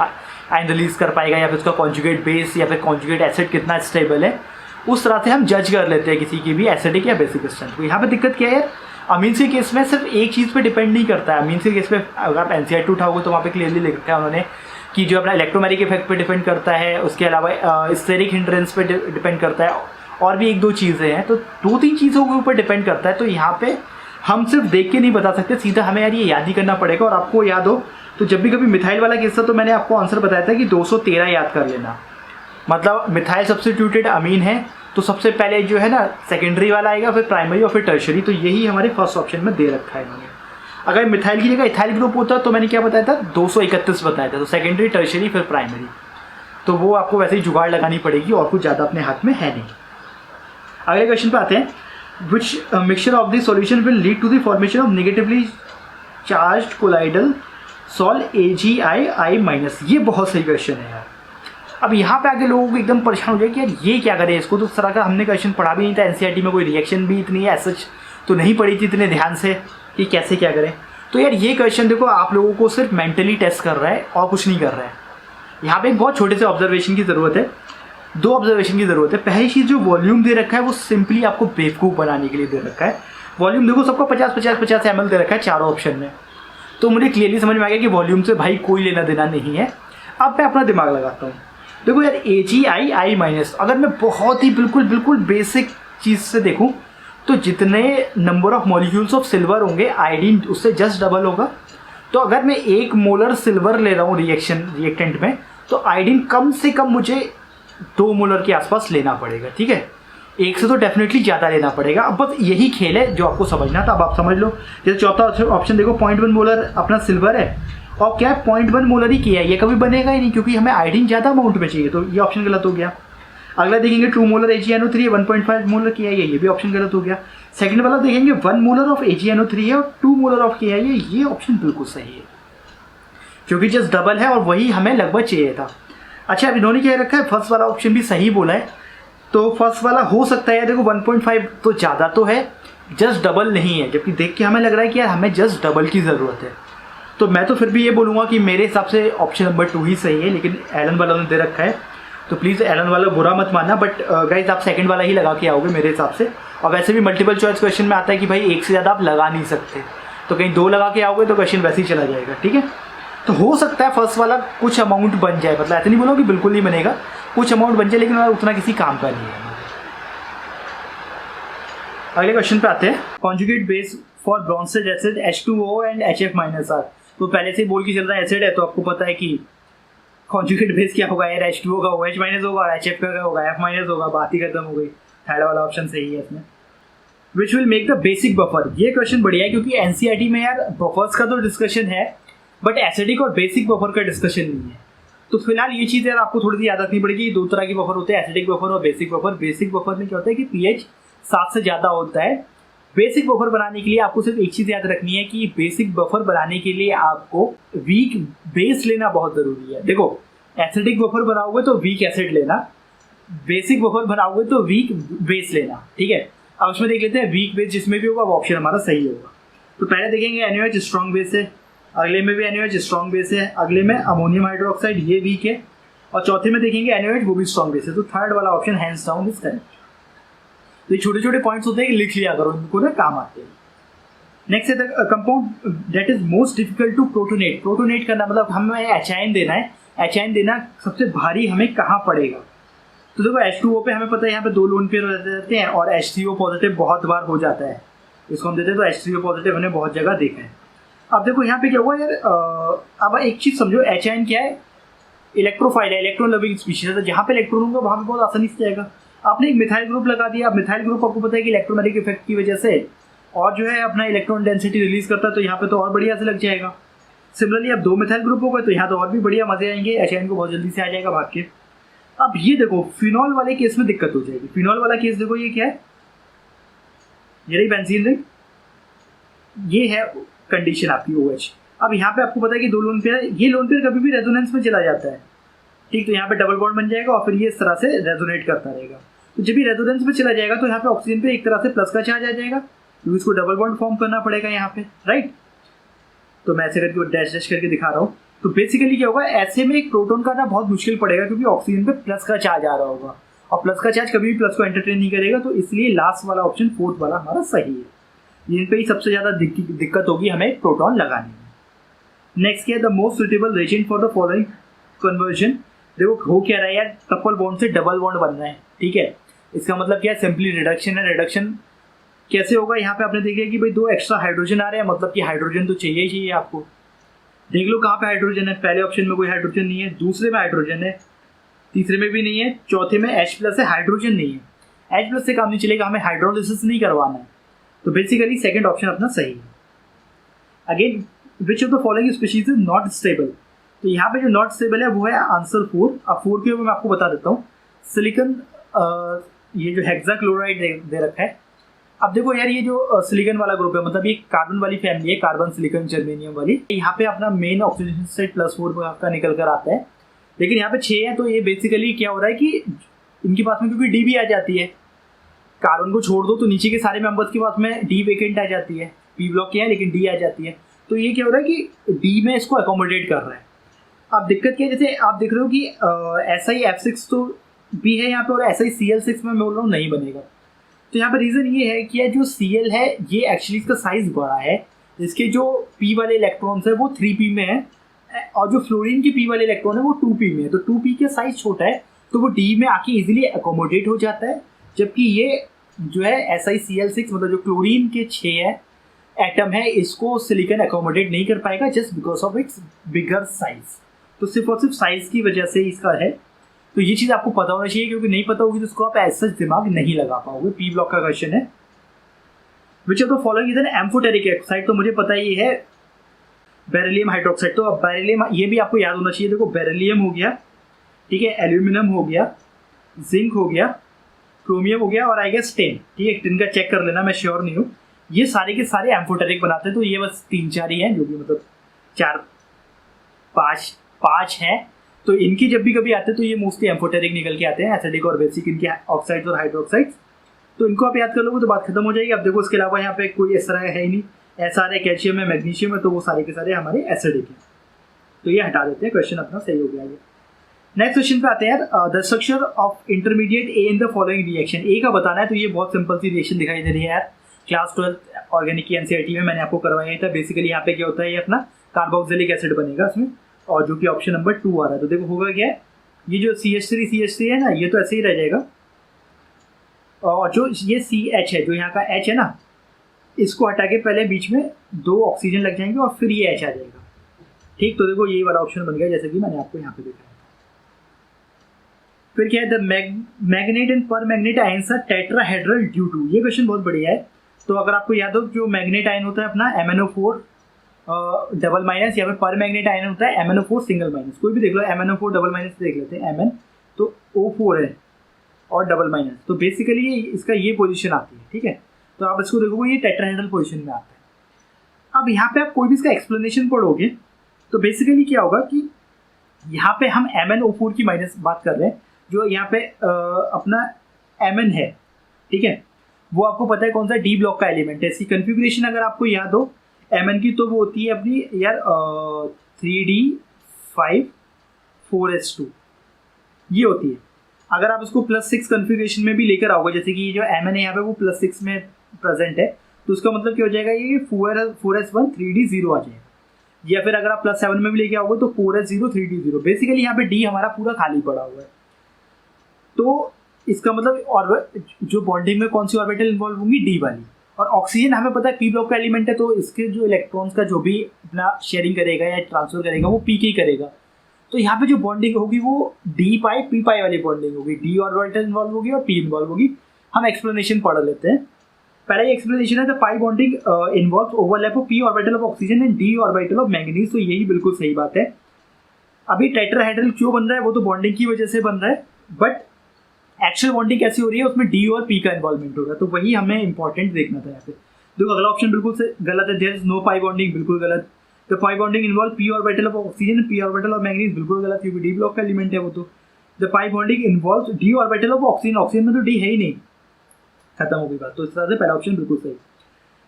आयन रिलीज कर पाएगा या फिर उसका कॉन्जुगेट बेस या फिर कॉन्जुगेट एसिड कितना स्टेबल है। उस तरह से हम जज कर लेते हैं किसी की भी एसिडिक या बेसिक स्ट्रेंथ को। यहाँ पे दिक्कत क्या है, अमीन्स के केस में सिर्फ एक चीज़ पे डिपेंड नहीं करता है। अमीन्स के केस में अगर आप NCERT उठाओगे तो वहाँ पे क्लियरली लिख रखा है उन्होंने कि जो अपना इलेक्ट्रोमैग्नेटिक इफेक्ट पे डिपेंड करता है, उसके अलावा स्टेरिक हिंड्रेंस पे डिपेंड करता है, और भी एक दो चीज़ें हैं, तो 2-3 चीज़ों के ऊपर डिपेंड करता है। तो यहाँ पे हम सिर्फ देख के नहीं बता सकते, सीधा हमें यार ये याद ही करना पड़ेगा। और आपको याद हो तो जब भी कभी मिथाइल वाला केस था तो मैंने आपको आंसर बताया था कि 213 याद कर लेना। मतलब मिथाइल सब्स्टिट्यूटेड अमीन है तो सबसे पहले जो है ना सेकेंडरी वाला आएगा, फिर प्राइमरी और फिर टर्शरी। तो यही हमारे फर्स्ट ऑप्शन में दे रखा है इन्होंने। अगर मिथाइल की जगह इथाइल ग्रुप होता तो मैंने क्या बताया था, 231 बताया था। तो सेकेंडरी, टर्शरी, फिर प्राइमरी। तो वो आपको वैसे ही जुगाड़ लगानी पड़ेगी और कुछ ज़्यादा अपने हाथ में है नहीं। अगले क्वेश्चन पे आते हैं, which mixture of the solution will lead to the formation of negatively charged colloidal salt AgI-। ये बहुत सही क्वेश्चन है यार। अब यहाँ पे आके लोगों को एकदम परेशान हो जाए कि यार ये क्या करें इसको, तो उस तरह का हमने क्वेश्चन पढ़ा भी नहीं था। NCERT में कोई रिएक्शन भी इतनी है सच तो नहीं पढ़ी थी इतने ध्यान से कि कैसे क्या करें। तो यार ये क्वेश्चन देखो आप लोगों को सिर्फ मेंटली टेस्ट कर रहा है और कुछ नहीं कर रहा है। यहाँ पे एक बहुत छोटे से ऑब्जर्वेशन की ज़रूरत है, 2 ऑब्जर्वेशन की ज़रूरत है। पहली चीज़, जो वॉल्यूम दे रखा है वो सिंपली आपको बेवकूफ़ बनाने के लिए दे रखा है। वॉल्यूम देखो सबको 50-50-50 ml दे रखा है चारों ऑप्शन में। तो मुझे क्लियरली समझ में आ गया कि वॉल्यूम से भाई कोई लेना देना नहीं है। अब मैं अपना दिमाग लगाता हूँ। देखो यार AgI-, अगर मैं बहुत ही बिल्कुल बेसिक चीज़ से देखूँ तो जितने number of molecules of silver होंगे आयोडीन उससे जस्ट डबल होगा। तो अगर मैं 1 मोलर सिल्वर ले रहा हूँ रिएक्टेंट में तो आयोडीन कम से कम मुझे 2 मोलर के आसपास लेना पड़ेगा। ठीक है, 1 से तो डेफिनेटली ज़्यादा लेना पड़ेगा। अब बस यही खेल है जो आपको समझना था। अब आप समझ लो। जैसे चौथा ऑप्शन देखो, 0.1 मोलर अपना सिल्वर है और क्या है 0.1 मोलर ही किया है, ये कभी बनेगा ही नहीं क्योंकि हमें आयोडीन ज़्यादा अमाउंट में चाहिए। तो ये ऑप्शन गलत हो गया। अगला देखेंगे 2 मोलर AgNO3 1.5 मोलर किया है, ये भी ऑप्शन गलत हो गया। सेकंड वाला देखेंगे 1 मोलर ऑफ AgNO3 है और 2 मोलर ऑफ किया है, ये ऑप्शन बिल्कुल सही है क्योंकि जस्ट डबल है और वही हमें लगभग चाहिए था। अच्छा, अब इन्होंने क्या रखा है, फर्स्ट वाला ऑप्शन भी सही बोला है। तो फर्स्ट वाला हो सकता है, देखो 1.5 तो ज़्यादा तो है, जस्ट डबल नहीं है, जबकि देख के हमें लग रहा है कि यार हमें जस्ट डबल की ज़रूरत है। तो मैं तो फिर भी ये बोलूँगा कि मेरे हिसाब से ऑप्शन नंबर 2 ही सही है, लेकिन एलन वाला ने दे रखा है तो प्लीज़ एलन वाला बुरा मत मानना। बट गाइज आप सेकंड वाला ही लगा के आओगे मेरे हिसाब से। और वैसे भी मल्टीपल चॉइस क्वेश्चन में आता है कि भाई 1 से ज़्यादा आप लगा नहीं सकते, तो कहीं 2 लगा के आओगे तो क्वेश्चन वैसे ही चला जाएगा। ठीक है, तो हो सकता है फर्स्ट वाला कुछ अमाउंट बन जाए, मतलब ऐसे नहीं बोलो कि बिल्कुल नहीं बनेगा, कुछ अमाउंट बन जाए, लेकिन उतना किसी काम का नहीं है। अगले क्वेश्चन पे आते हैं, conjugate base for Bronsted's acid H2O and HF-R। तो पहले से ही बोल के चल रहा है एसिड है तो आपको पता है कि कॉन्जुगेट बेस क्या होगा यार, H2O का OH- होगा और HF का होगा F- होगा। बात ही खत्म हो गई। थर्ड वाला ऑप्शन सही है इसमें। Which will make the basic buffer, ये क्वेश्चन बढ़िया है क्योंकि NCERT में यार बफर्स का तो डिस्कशन है बट एसिडिक और बेसिक बफर का डिस्कशन नहीं है। तो फिलहाल ये चीज़ यार आपको थोड़ी सी याद रखनी पड़ेगी। 2 तरह के बफर होते हैं, एसिडिक बफर और बेसिक बफर। बेसिक बफर में क्या होता है कि pH 7 से ज़्यादा होता है। बेसिक बफर बनाने के लिए आपको सिर्फ एक चीज़ याद रखनी है कि बेसिक बफर बनाने के लिए आपको वीक बेस लेना बहुत ज़रूरी है। देखो एसिडिक बफर बनाओगे तो वीक एसिड लेना, बेसिक बफर बनाओगे तो वीक बेस लेना। ठीक है, अब उसमें देख लेते हैं वीक बेस जिसमें भी होगा वो ऑप्शन हमारा सही होगा। तो पहले देखेंगे NaOH स्ट्रॉन्ग बेस है, अगले में भी NaOH स्ट्रॉन्ग बेस है, अगले में अमोनियम हाइड्रोक्साइड ये वीक है और चौथे में देखेंगे NaOH वो भी स्ट्रॉन्ग बेस है। तो थर्ड वाला option hands down is correct. तो ये छोटे छोटे पॉइंट्स होते हैं कि लिख लिया करो, इनको ना काम आते हैं। नेक्स्ट है compound that is most difficult to protonate. Protonate करना मतलब हमें एचाइन देना है, एचाइन देना सबसे भारी हमें कहाँ पड़ेगा। तो देखो H2O पे हमें पता है यहाँ पे 2 लोन पेयर रहते हैं और H3O पॉजिटिव बहुत बार हो जाता है, इसको हम देते हैं तो H3O पॉजिटिव हमने बहुत जगह देखा है। अब देखो यहाँ पे क्या हुआ यार, अब एक चीज़ समझो, एचाइन क्या है, इलेक्ट्रोफाइल है, इलेक्ट्रॉन लविंग स्पीशीज है। तो जहाँ पे इलेक्ट्रॉन होगा वहाँ पे बहुत आसानी से जाएगा। आपने एक मिथाइल ग्रुप लगा दिया, अब मिथाइल ग्रुप आपको पता है कि इलेक्ट्रोमैग्नेटिक इफेक्ट की वजह से और जो है अपना इलेक्ट्रॉन डेंसिटी रिलीज करता है, तो यहाँ पे तो और बढ़िया से लग जाएगा। सिमिलरली अब 2 मिथाइल ग्रुप हो गए तो यहाँ तो और भी बढ़िया मजे आएंगे, एचाइन को बहुत जल्दी से आ जाएगा भाग के। अब ये देखो फिनॉल वाले केस में दिक्कत हो जाएगी। फिनॉल वाला केस देखो ये क्या है, ये रही बेंजीन रिंग, ये है कंडीशन आपकी OH। अब यहाँ पे आपको पता है कि 2 लोन पेयर, ये लोन पेयर कभी भी रेजोनेंस में चला जाता है। ठीक, तो यहाँ पे डबल बॉन्ड बन जाएगा और फिर ये इस तरह से रेजोनेट करता रहेगा। तो जब भी रेजोनेंस में चला जाएगा तो यहाँ पे ऑक्सीजन पे एक तरह से प्लस का चार्ज आ जाएगा, क्योंकि इसको डबल बॉन्ड फॉर्म करना पड़ेगा यहाँ पे, राइट। तो मैं ऐसे करके डैश डैश करके दिखा रहा हूँ। तो बेसिकली क्या होगा, ऐसे में एक प्रोटॉन का ना बहुत मुश्किल पड़ेगा, क्योंकि ऑक्सीजन पे प्लस का चार्ज आ रहा होगा और प्लस का चार्ज कभी भी प्लस को एंटरटेन नहीं करेगा। तो इसलिए लास्ट वाला ऑप्शन, फोर्थ वाला हमारा सही है। यहीं पे ही सबसे ज़्यादा दिक्कत होगी हमें प्रोटॉन लगाने में। नेक्स्ट क्या है, the most suitable resin for the following conversion. देखो हो क्या रहा है यार, कपल बॉन्ड से डबल बॉन्ड बन रहा है, ठीक है। इसका मतलब क्या है, सिंपली रिडक्शन है। रिडक्शन कैसे होगा, यहाँ पे आपने देखा कि भाई 2 एक्स्ट्रा हाइड्रोजन आ रहे हैं, मतलब कि हाइड्रोजन तो चाहिए ही चाहिए आपको। देख लो कहाँ पे हाइड्रोजन है, पहले ऑप्शन में कोई हाइड्रोजन नहीं है, दूसरे में हाइड्रोजन है, तीसरे में भी नहीं है, चौथे में H+ है, हाइड्रोजन नहीं है। H+ से काम नहीं चलेगा, हमें हाइड्रोलिसिस नहीं करवाना है। तो बेसिकली सेकंड ऑप्शन अपना सही है। Again, which of the following species is not stable. तो यहाँ पे जो नॉट स्टेबल है वो है आंसर 4। अब 4 के ऊपर मैं आपको बता देता हूँ। सिलिकॉन, ये जो हेक्साक्लोराइड दे रखा है। अब देखो यार, ये जो सिलिकॉन वाला ग्रुप है, मतलब ये कार्बन वाली फैमिली है, कार्बन सिलिकॉन जर्मेनियम वाली। यहाँ पे अपना मेन ऑक्सीडेशन स्टेट +4 आपका निकल कर आता है, लेकिन यहाँ पे 6 है। तो ये बेसिकली क्या हो रहा है कि इनके पास में क्योंकि डी भी आ जाती है, कार्बन को छोड़ दो तो नीचे के सारे मेंबर्स के पास में डी वेकेंट आ जाती है, पी ब्लॉक के है लेकिन डी आ जाती है। तो ये क्या हो रहा है कि डी में इसको अकोमोडेट कर रहा है। अब दिक्कत क्या है, जैसे आप देख रहे हो कि SiF6 तो भी है यहाँ पे, और SiCl6 में बोल रहा हूँ नहीं बनेगा। तो यहाँ पे रीज़न ये है कि जो Cl है ये एक्चुअली इसका साइज बड़ा है, इसके जो P वाले इलेक्ट्रॉन्स है वो 3p में है, और जो फ्लोरीन के P वाले इलेक्ट्रॉन है वो 2p में है। तो 2p का साइज छोटा है, तो वो D में आके इजीली अकोमोडेट हो जाता है। जबकि ये जो है SiCl6, मतलब जो क्लोरीन के 6 एटम है, इसको सिलिकॉन अकोमोडेट नहीं कर पाएगा, just because of its bigger size. तो सिर्फ और सिर्फ साइज की वजह से इसका है। तो ये चीज़ आपको पता होना चाहिए, क्योंकि नहीं पता होगी तो उसको आप ऐसा दिमाग नहीं लगा पाओगे। पी ब्लॉक का क्वेश्चन है। विच of the following is an amphoteric oxide. तो मुझे पता ही है बेरिलियम हाइड्रोक्साइड। तो अब बेरिलियम ये भी आपको याद होना चाहिए। देखो बेरिलियम हो गया, ठीक है, एल्यूमिनियम हो गया, जिंक हो गया, क्रोमियम हो गया, और आई गेस टिन। ठीक है, टिन का चेक कर लेना, मैं श्योर नहीं हूँ। ये सारे के सारे एम्फोटेरिक बनाते हैं। तो ये बस 3-4 ही हैं, जो कि मतलब 4-5 हैं। तो इनकी जब भी कभी आते हैं तो ये मोस्टली एम्फोटेरिक निकल के आते हैं, एसिडिक और बेसिक इनके ऑक्साइड्स और हाइड्रोक्साइड्स। तो इनको आप याद कर लोगे तो बात खत्म हो जाएगी। अब देखो इसके अलावा यहाँ पे कोई ऐसा है ही नहीं, ऐसा है कैल्शियम है, मैग्नीशियम है, तो वो सारे के सारे हमारे एसिडिक हैं। तो ये हटा देते हैं, क्वेश्चन अपना सही हो गया। नेक्स्ट क्वेश्चन पे आते हैं यार, the structure of intermediate A in the following reaction. A का बताना है। तो ये बहुत सिंपल सी रिएक्शन दिखाई दे रही है यार, क्लास 12 ऑर्गेनिक की NCERT में मैंने आपको करवाया था। बेसिकली यहाँ पे क्या होता है, ये अपना कार्बोक्सिलिक एसिड बनेगा उसमें, और जो कि ऑप्शन नंबर 2 आ रहा है। तो देखो होगा क्या है, ये जो CH3 है ना, ये तो ऐसे ही रह जाएगा, और जो ये CH है, जो यहाँ का H है ना, इसको हटा के पहले बीच में 2 ऑक्सीजन लग जाएंगे और फिर ये H आ जाएगा। ठीक, तो देखो ये वाला ऑप्शन बन गया, जैसे कि मैंने आपको यहाँ पे दिखाया। फिर क्या है, the manganate and permanganate ions are tetrahedral due to. ये क्वेश्चन बहुत बढ़िया है। तो अगर आपको याद हो, जो मैग्नेट आयन होता है अपना MnO4 डबल माइनस, या फिर पर मैग्नेट आयन होता है MnO4 सिंगल माइनस। कोई भी देख लो, MnO4 डबल माइनस देख लेते हैं, Mn तो O4 है और डबल माइनस। तो बेसिकली इसका ये पोजीशन आती है, ठीक है। तो आप इसको देखोगे ये टेट्राहेड्रल पोजीशन में आता है। अब यहाँ पे आप कोई भी इसका एक्सप्लेनेशन पढ़ोगे तो बेसिकली क्या होगा कि यहाँ पे हम MnO4 की माइनस बात कर रहे हैं, जो यहाँ पे अपना Mn है, ठीक है, वो आपको पता है कौन सा डी ब्लॉक का एलिमेंट है। इसकी कन्फिग्रेशन अगर आपको याद हो Mn की, तो वो होती है अपनी यार 3d5 4s2 ये होती है। अगर आप इसको +6 कन्फिग्रेशन में भी लेकर आओगे, जैसे कि जो Mn है यहाँ पे वो +6 में प्रेजेंट है, तो उसका मतलब क्या हो जाएगा, ये 4s1 3d0 आ जाएगा। या फिर अगर आप +7 में भी लेके आओगे तो 4s0 3d0। बेसिकली यहाँ पे डी हमारा पूरा खाली पड़ा हुआ है। तो इसका मतलब और जो बॉन्डिंग में कौन सी ऑर्बिटल इन्वॉल्व होंगी, डी वाली। और ऑक्सीजन हमें पता है पी ब्लॉक का एलिमेंट है, तो इसके जो इलेक्ट्रॉन्स का जो भी अपना शेयरिंग करेगा या ट्रांसफर करेगा वो पी के ही करेगा। तो यहाँ पे जो बॉन्डिंग होगी वो डी पाई पी पाई वाली बॉन्डिंग होगी, डी ऑर्बिटल इन्वॉल्व होगी और पी इन्वॉल्व होगी। हम एक्सप्लेनेशन पढ़ लेते हैं। पहला ये एक्सप्लेनेशन है, the pi bonding involve overlap of P orbital of oxygen and D orbital of manganese. तो यही बिल्कुल सही बात है। अभी टेट्राहेड्रल क्यों बन रहा है, वो तो बॉन्डिंग की वजह से बन रहा है, बट एक्चुअल बॉन्डिंग कैसी हो रही है, उसमें डी और पी का इन्वॉल्वमेंट होगा। तो वही हमें इंपॉर्टेंट देखना था यहाँ पे। देखो अगला ऑप्शन बिल्कुल से गलत है, there is no pi bonding, बिल्कुल गलत। The pi bonding involve p orbital of oxygen, p orbital of manganese, बिल्कुल गलत, क्योंकि डी ब्लॉक का एलिमेंट है वो। तो the pi bonding involve D orbital of oxygen, oxygen में तो डी है ही नहीं, खत्म हो गई बात। तो इस तरह से पहला ऑप्शन बिल्कुल सही।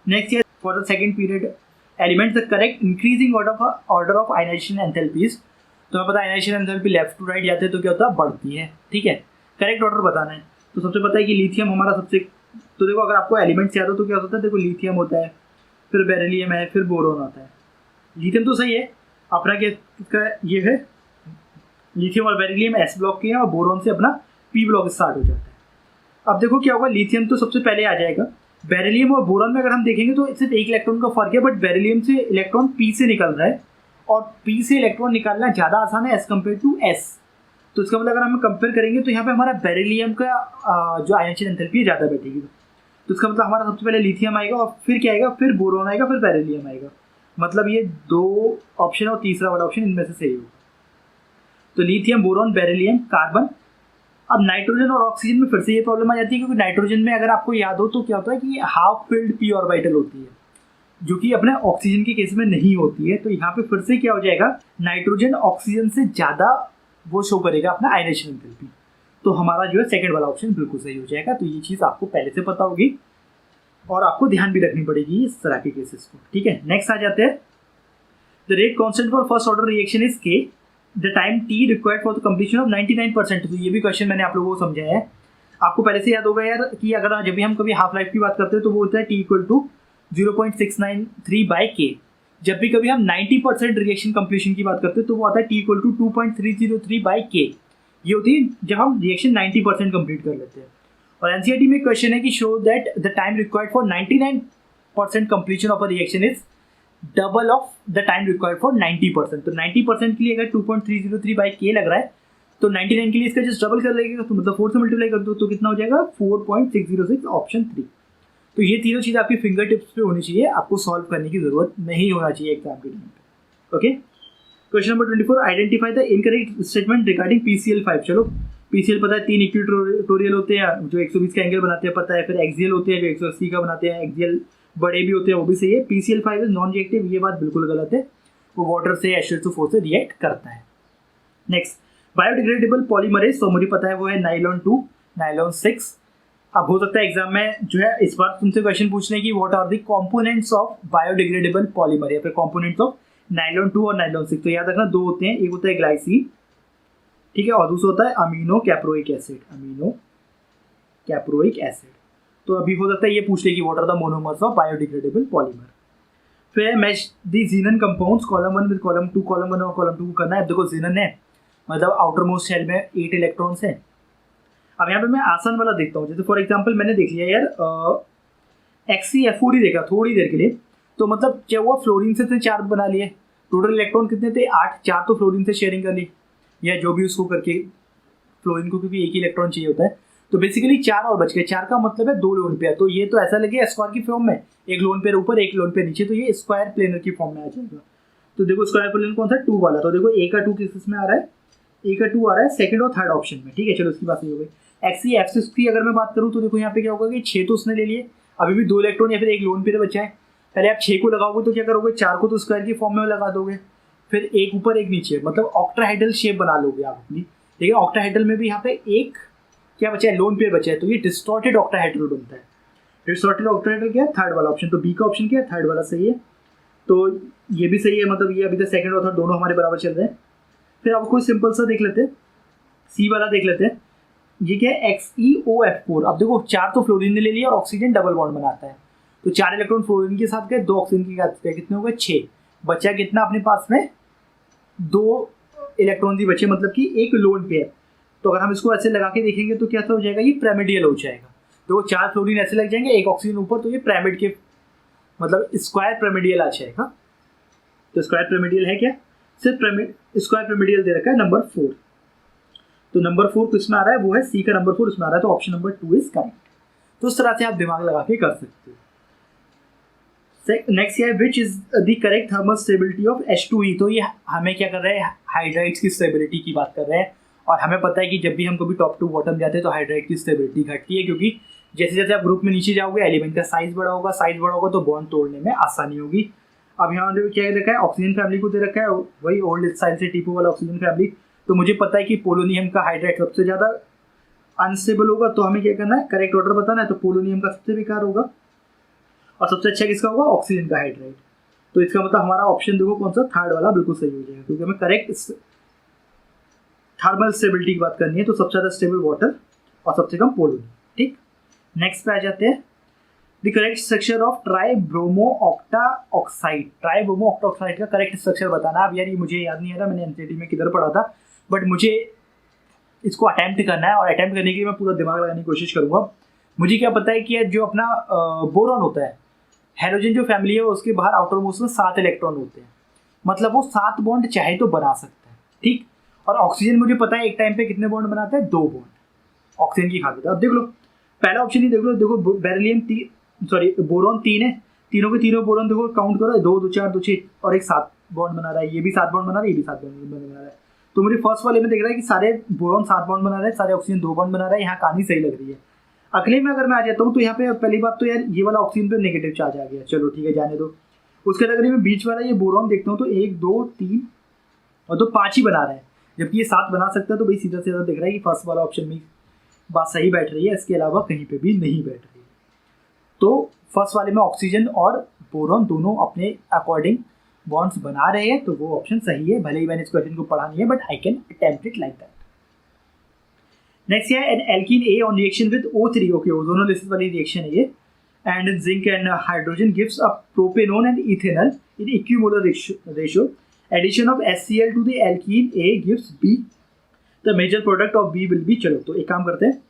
Next year for the second period element the correct increasing order of ionization enthalpies. तो हमें पता है ionization enthalpy left to right जाते हैं तो क्या होता है, बढ़ती है, ठीक है। करेक्ट ऑर्डर बताना है, तो सबसे पता है कि लिथियम हमारा सबसे, तो देखो अगर आपको एलिमेंट्स याद हो तो क्या होता है, देखो लिथियम होता है, फिर बेरिलियम है, फिर बोरोन आता है। लिथियम तो सही है अपना, क्या ये है लिथियम और बेरिलियम एस ब्लॉक के हैं और बोरोन से अपना पी ब्लॉक स्टार्ट हो जाता है। अब देखो क्या होगा, लिथियम तो सबसे पहले आ जाएगा, बेरिलियम और बोरॉन में अगर हम देखेंगे तो सिर्फ एक इलेक्ट्रॉन का फर्क है, बट बेरिलियम से इलेक्ट्रॉन पी से निकल रहा है और पी से इलेक्ट्रॉन निकालना ज़्यादा आसान है एज कम्पेयर टू एस। तो इसका मतलब अगर हम कंपेयर करेंगे तो यहाँ पे हमारा बेरिलियम का जो आयनाइजेशन एंथैल्पी ज़्यादा बैठेगी, तो इसका मतलब हमारा सबसे पहले लिथियम आएगा और फिर क्या आएगा, फिर बोरॉन आएगा, फिर बेरिलियम आएगा। मतलब ये दो ऑप्शन और तीसरा वाला ऑप्शन इनमें से सही होगा। तो लिथियम, बोरॉन, बेरिलियम, कार्बन। अब नाइट्रोजन और ऑक्सीजन में फिर से ये प्रॉब्लम आ जाती है, क्योंकि नाइट्रोजन में अगर आपको याद हो तो क्या होता है कि हाफ फिल्ड पी ऑर्बिटल होती है, जो कि अपने ऑक्सीजन के केस में नहीं होती है। तो यहाँ पे फिर से क्या हो जाएगा, नाइट्रोजन ऑक्सीजन से ज़्यादा वो शो करेगा अपना आयनाइजेशन एंथैल्पी। तो हमारा जो है सेकंड वाला ऑप्शन बिल्कुल सही हो जाएगा। तो ये चीज़ आपको पहले से पता होगी और आपको ध्यान भी रखनी पड़ेगी इस तरह के केसेस को, ठीक है। नेक्स्ट आ जाते हैं, the rate constant for first order reaction is K, the time T required for the completion of 99%। तो ये भी क्वेश्चन मैंने आप लोगों को समझाया है, आपको पहले से याद होगा यार कि अगर जब भी हम कभी हाफ लाइफ की बात करते हैं तो वो होता है टी इक्वल टू 0.693 बाई के। जब भी कभी हम 90% रिएक्शन कंप्लीशन की बात करते हैं तो वो आता है टी इक्वल टू 2.303 बाई के। ये होती है जब हम रिएक्शन 90% कंप्लीट कर लेते हैं। और एनसीईआरटी में क्वेश्चन है कि show that the time required for 99% completion of a reaction is double of the time required for 90%। तो 90% के लिए अगर 2.303 बाई के लग रहा है तो 99 के लिए इसका जस्ट डबल कर लेगा, तो मतलब 4 से मल्टीप्लाई कर दो तो कितना हो जाएगा 4.606 ऑप्शन 3। तो ये तीनों चीज़ आपकी फिंगर टिप्स पे होनी चाहिए, आपको सॉल्व करने की जरूरत नहीं होना चाहिए एग्जाम के टाइम पे। Okay, question number 24, identify the incorrect statement regarding PCl5। चलो PCl पता है 3 इक्विटोरियल होते हैं जो 120 का एंगल बनाते हैं, पता है। फिर एक्सियल होते हैं जो 180 का बनाते हैं, एक्सियल बड़े भी होते हैं, वो भी सही है। PCl5 इज नॉन रिएक्टिव, ये बात बिल्कुल गलत है, वो वाटर से H2SO4 से रिएक्ट करता है। नेक्स्ट, बायोडिग्रेडेबल पॉलीमरेज, तो मुझे पता है वो है नाइलॉन 2, नाइलॉन 6। अब हो सकता है एग्जाम में जो है इस बार तुमसे क्वेश्चन पूछने की what are the components of biodegradable polymer या फिर कंपोनेंट्स ऑफ नाइलॉन 2 और नाइलॉन 6। तो याद रखना दो होते हैं, एक होता है ग्लाइसिन, ठीक है, और दूसरा होता है amino caproic acid, amino caproic acid. तो अभी हो सकता है ये पूछ ले कि what are the monomers of biodegradable polymer. फिर match the given compounds, column 1 with column 2, column 1 और कॉलम 2 को करना है। देखो जीनन है मतलब आउटर मोस्ट शेल में 8 इलेक्ट्रॉन्स हैं। अब यहाँ पे मैं आसान वाला देखता हूँ, जैसे फॉर एग्जांपल मैंने देख लिया यार XCFOD देखा थोड़ी देर के लिए, तो मतलब क्या हुआ, फ्लोरीन से 4 बना लिए, टोटल इलेक्ट्रॉन कितने थे 8, 4 तो फ्लोरीन से शेयरिंग कर ली या जो भी उसको करके, फ्लोरीन को क्योंकि एक ही इलेक्ट्रॉन चाहिए होता है, तो बेसिकली 4 और बच गए। 4 का मतलब है 2 लोन पेयर, तो ये तो ऐसा लगे स्क्वायर की फॉर्म में, एक लोन पेयर ऊपर एक लोन पेयर नीचे, तो ये स्क्वायर प्लेनर की फॉर्म में आ जाएगा। तो देखो स्क्वायर प्लेनर कौन सा 2 वाला, तो देखो ए का 2 किस में आ रहा है, ए का 2 आ रहा है सेकंड और थर्ड ऑप्शन में, ठीक है। चलो उसकी बात नहीं हो गई। XCF6 की अगर मैं बात करूँ तो देखो यहाँ पे क्या होगा कि 6 तो उसने ले लिए, अभी भी 2 इलेक्ट्रॉन या फिर एक लोन पेयर बचा है। पहले आप 6 को लगाओगे तो क्या करोगे, 4 को तो स्क्वायर की फॉर्म में लगा दोगे, फिर एक ऊपर एक नीचे, मतलब ऑक्टाहेड्रल शेप बना लोगे आप अपनी। ठीक है, ऑक्टाहेड्रल में भी यहाँ पे एक क्या बचा है, लोन पेयर बचा है, तो ये डिस्टॉर्टेड ऑक्टाहेड्रल बनता है। डिस्टॉर्टेड ऑक्टाहेड्रल क्या है, थर्ड वाला ऑप्शन, तो बी का ऑप्शन क्या है, थर्ड वाला सही है। तो ये भी सही है, मतलब ये अभी तक सेकंड और थर्ड दोनों हमारे बराबर चल रहे हैं। फिर आप कोई सिंपल सा देख लेते हैं, सी वाला देख लेते हैं। ये क्या है, XeOF4। अब देखो 4 तो फ्लोरीन ने ले लिया और ऑक्सीजन डबल बॉन्ड बनाता है, तो 4 इलेक्ट्रॉन फ्लोरीन के साथ गए, 2 ऑक्सीजन के साथ गए, कितने हो गए 6। बचा कितना अपने पास में, 2 इलेक्ट्रॉन ही बचे, मतलब कि एक लोन पेयर। तो अगर हम इसको ऐसे लगा के देखेंगे तो क्या हो जाएगा, ये पिरामिडियल हो जाएगा। तो 4 फ्लोरीन ऐसे लग जाएंगे, एक ऑक्सीजन ऊपर, तो ये पिरामिड के मतलब स्क्वायर पिरामिडियल आ जाएगा। तो स्क्वायर पिरामिडियल है क्या, सिर्फ स्क्वायर पिरामिडियल दे रखा है नंबर 4। तो नंबर 4 किसमें आ रहा है, वो है सी का नंबर 4 इसमें आ रहा है, तो ऑप्शन नंबर 2 इज करेक्ट। तो उस तरह से आप दिमाग लगा के कर सकते हो। नेक्स्ट है which is the correct thermal stability of H2E। तो ये हमें क्या कर रहे हैं, हाइड्राइड्स की स्टेबिलिटी की बात कर रहे हैं। और हमें पता है कि जब भी हम कभी टॉप टू बॉटम जाते हैं तो हाइड्राइड की स्टेबिलिटी घटती है, क्योंकि जैसे जैसे आप ग्रुप में नीचे जाओगे एलिमेंट का साइज बड़ा होगा, साइज बड़ा होगा तो बॉन्ड तोड़ने में आसानी होगी। अब यहाँ क्या रखा है, ऑक्सीजन फैमिली को दे रखा है, वही ओल्ड स्टाइल से टीपो वाला ऑक्सीजन फैमिली। तो मुझे पता है कि पोलोनियम का हाइड्राइड सबसे ज़्यादा अनस्टेबल होगा, तो हमें क्या करना है, करेक्ट ऑर्डर बताना है। तो पोलोनियम का सबसे बेकार होगा और सबसे अच्छा किसका होगा, ऑक्सीजन का हाइड्राइड। तो इसका मतलब हमारा ऑप्शन देखो कौन सा, थर्ड वाला बिल्कुल सही हो जाएगा, क्योंकि हमें करेक्ट थर्मल स्टेबिलिटी की बात करनी है। तो सबसे ज़्यादा स्टेबल वाटर और सबसे कम पोलोनियम। ठीक, नेक्स्ट पे आ जाते हैं, the correct structure of tribromo octa oxide. Tribromo octa oxide का करेक्ट स्ट्रक्चर बताना। अब यार ये मुझे याद नहीं आ रहा, मैंने एनसीईआरटी में किधर पढ़ा था, बट मुझे इसको अटेम्प्ट करना है और अटेम्प्ट करने के लिए मैं पूरा दिमाग लगाने की कोशिश करूंगा। मुझे क्या पता है कि जो अपना बोरॉन होता है, हेलोजन जो फैमिली है उसके बाहर आउटर मोस्ट में 7 इलेक्ट्रॉन होते हैं, मतलब वो 7 बॉन्ड चाहे तो बना सकता है। ठीक, और ऑक्सीजन मुझे पता है एक टाइम पे कितने बॉन्ड बनाता है, 2 बॉन्ड ऑक्सीजन की खातिर। अब देख लो पहला ऑप्शन ही देख लो, देखो बेरिलियम बोरॉन 3 है, तीनों के तीनों बोरॉन देखो काउंट करो, 2 2 4 2 6 और एक 7 बॉन्ड बना रहा है, ये भी 7 बॉन्ड बना रहा है, ये भी 7 बॉन्ड बना रहा है। तो मुझे फर्स्ट वाले में देख रहा है कि सारे बोरॉन 7 बॉन्ड बना रहे हैं, सारे ऑक्सीजन 2 बॉन्ड बना रहा है, यहाँ कहानी सही लग रही है। अगले में अगर मैं आ जाता हूँ तो यहाँ पे पहली बात तो यार ये वाला ऑक्सीजन पे नेगेटिव चार्ज आ गया, चलो ठीक है जाने दो। उसके बाद अगर मैं बीच वाला ये बोरॉन देखता हूँ तो 1 2 3 और तो 5 ही बना रहा है, जबकि ये 7 बना सकता है। तो भाई सीधा सीधा दिख रहा है कि फर्स्ट वाला ऑप्शन में बात सही बैठ रही है, इसके अलावा कहीं पे भी नहीं बैठ रही है। तो फर्स्ट वाले में ऑक्सीजन और बोरॉन दोनों अपने अकॉर्डिंग बॉन्ड्स बना रहे हैं, तो वो ऑप्शन सही है। भले ही मैंने इस क्वेश्चन को पढ़ा नहीं है, but I can attempt it like that. Next है an alkene A on reaction with O3, okay ozonolysis वाली रिएक्शन है ये, and zinc and hydrogen gives a propanone and ethanol in equimolar ratio. Addition of HCl to the alkene A gives B, the major product of B will be. चलो तो एक काम करते हैं,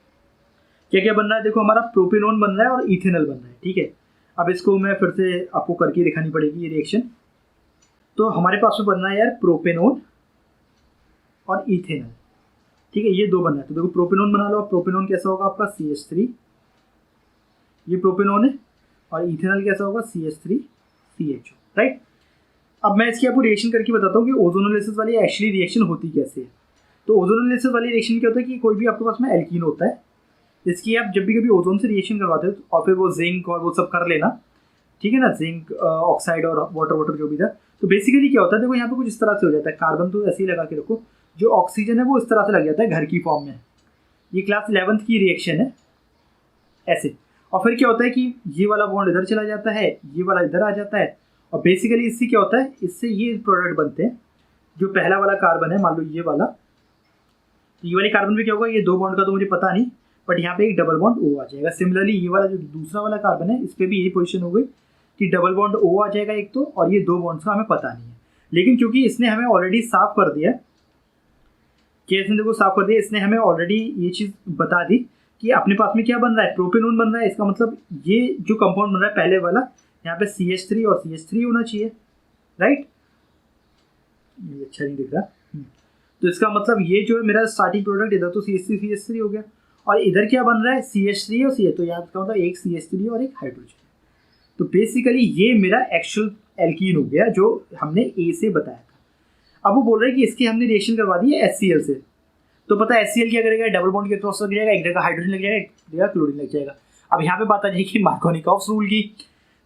क्या क्या बन रहा है, देखो हमारा प्रोपेनोन बन रहा है और इथेनॉल बन रहा है। ठीक है, अब इसको मैं फिर से आपको करके दिखानी पड़ेगी ये रिएक्शन। तो हमारे पास में बन रहा है यार प्रोपेनोन और इथेनॉल। ठीक है, ये 2 बन रहा है। तो देखो प्रोपेनोन बना लो, प्रोपेनोन कैसा होगा आपका CH3, ये प्रोपेनोन है, और इथेनॉल कैसा होगा CH3CHO, राइट। अब मैं इसकी आपको रिएक्शन करके बताता हूँ कि ओजोनोलिसिस वाली एक्चुअली रिएक्शन होती कैसे है। तो ओजोनोलिसिस वाली रिएक्शन क्या होता है कि कोई भी आपके पास में एल्कीन होता है, इसकी आप जब भी कभी ओजोन से रिएक्शन करवाते हो और फिर वो जिंक और वो सब कर लेना, ठीक है ना, जिंक ऑक्साइड और वाटर जो भी था। तो बेसिकली क्या होता है, देखो यहाँ पे कुछ इस तरह से हो जाता है, कार्बन तो ऐसे ही लगा के रखो, जो ऑक्सीजन है वो इस तरह से लग जाता है घर की फॉर्म में। ये क्लास 11th की रिएक्शन है ऐसे, और फिर क्या होता है कि ये वाला बॉन्ड इधर चला जाता है, ये वाला इधर आ जाता है, और बेसिकली इससे क्या होता है, इससे ये प्रोडक्ट बनते हैं। जो पहला वाला कार्बन है, मान लो ये वाला, तो ये वाले कार्बन पे क्या होगा, ये 2 बॉन्ड का तो मुझे पता नहीं, बट यहाँ पे एक डबल बॉन्ड O आ जाएगा। सिमिलरली ये वाला जो दूसरा वाला कार्बन है, इस पर भी यही पोजीशन हो गई कि डबल बॉन्ड O आ जाएगा एक तो, और ये 2 बॉन्ड्स का हमें पता नहीं है। लेकिन क्योंकि इसने हमें ऑलरेडी साफ कर दिया, इसने देखो साफ कर दिया, इसने हमें ऑलरेडी ये चीज़ बता दी कि अपने पास में क्या बन रहा है, प्रोपेनोन बन रहा है। इसका मतलब ये जो कंपाउंड बन रहा है पहले वाला, यहाँ पे CH3 और CH3 होना चाहिए, राइट। ये अच्छा नहीं दिख रहा। तो इसका मतलब ये जो है मेरा स्टार्टिंग प्रोडक्ट, इधर तो CH3 हो गया, और इधर क्या बन रहा है CH3 और CH, तो यहाँ का मतलब एक CH3 और एक हाइड्रोजन। तो बेसिकली ये मेरा एक्चुअल एल्कीन हो गया जो हमने ए से बताया था। अब वो बोल रहे हैं कि इसकी हमने रिएक्शन करवा दी है HCl से, तो पता है HCl क्या करेगा, डबल बॉन्ड के क्रॉस लग जाएगा, एक जगह हाइड्रोजन लग जाएगा, एक जगह क्लोरीन लग जाएगा। अब यहाँ पे बात आ जाएगी मार्कोनिकॉफ्स रूल की।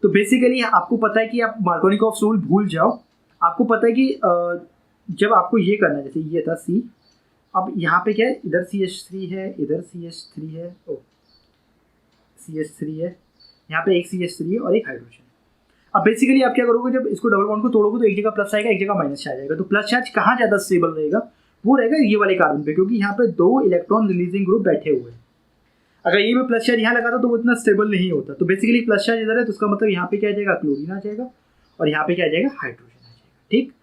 तो बेसिकली आपको पता है कि आप मार्कोनिकॉफ्स रूल भूल जाओ, आपको पता है कि जब आपको ये करना है, जैसे ये था C, अब यहाँ पे क्या है, इधर CH3 है, इधर CH3 है, CH3 है, यहाँ पे एक CH3 है और एक हाइड्रोजन है। अब बेसिकली आप क्या करोगे, जब इसको डबल बॉन्ड को तोड़ोगे तो एक जगह प्लस आएगा, एक जगह माइनस आ जाएगा। तो प्लस चार्ज कहाँ ज़्यादा स्टेबल रहेगा, वो रहेगा ये वाले कार्बन पे, क्योंकि यहाँ पे 2 इलेक्ट्रॉन रिलीजिंग ग्रुप बैठे हुए हैं। अगर ये मैं प्लस चार्ज यहाँ लगाता तो वो इतना स्टेबल नहीं होता। तो बेसिकली प्लस चार्ज इधर है, तो उसका मतलब यहाँ पे क्या आ जाएगा, क्लोरीन आ जाएगा, और यहाँ पे क्या आ जाएगा, हाइड्रोजन आ जाएगा। ठीक,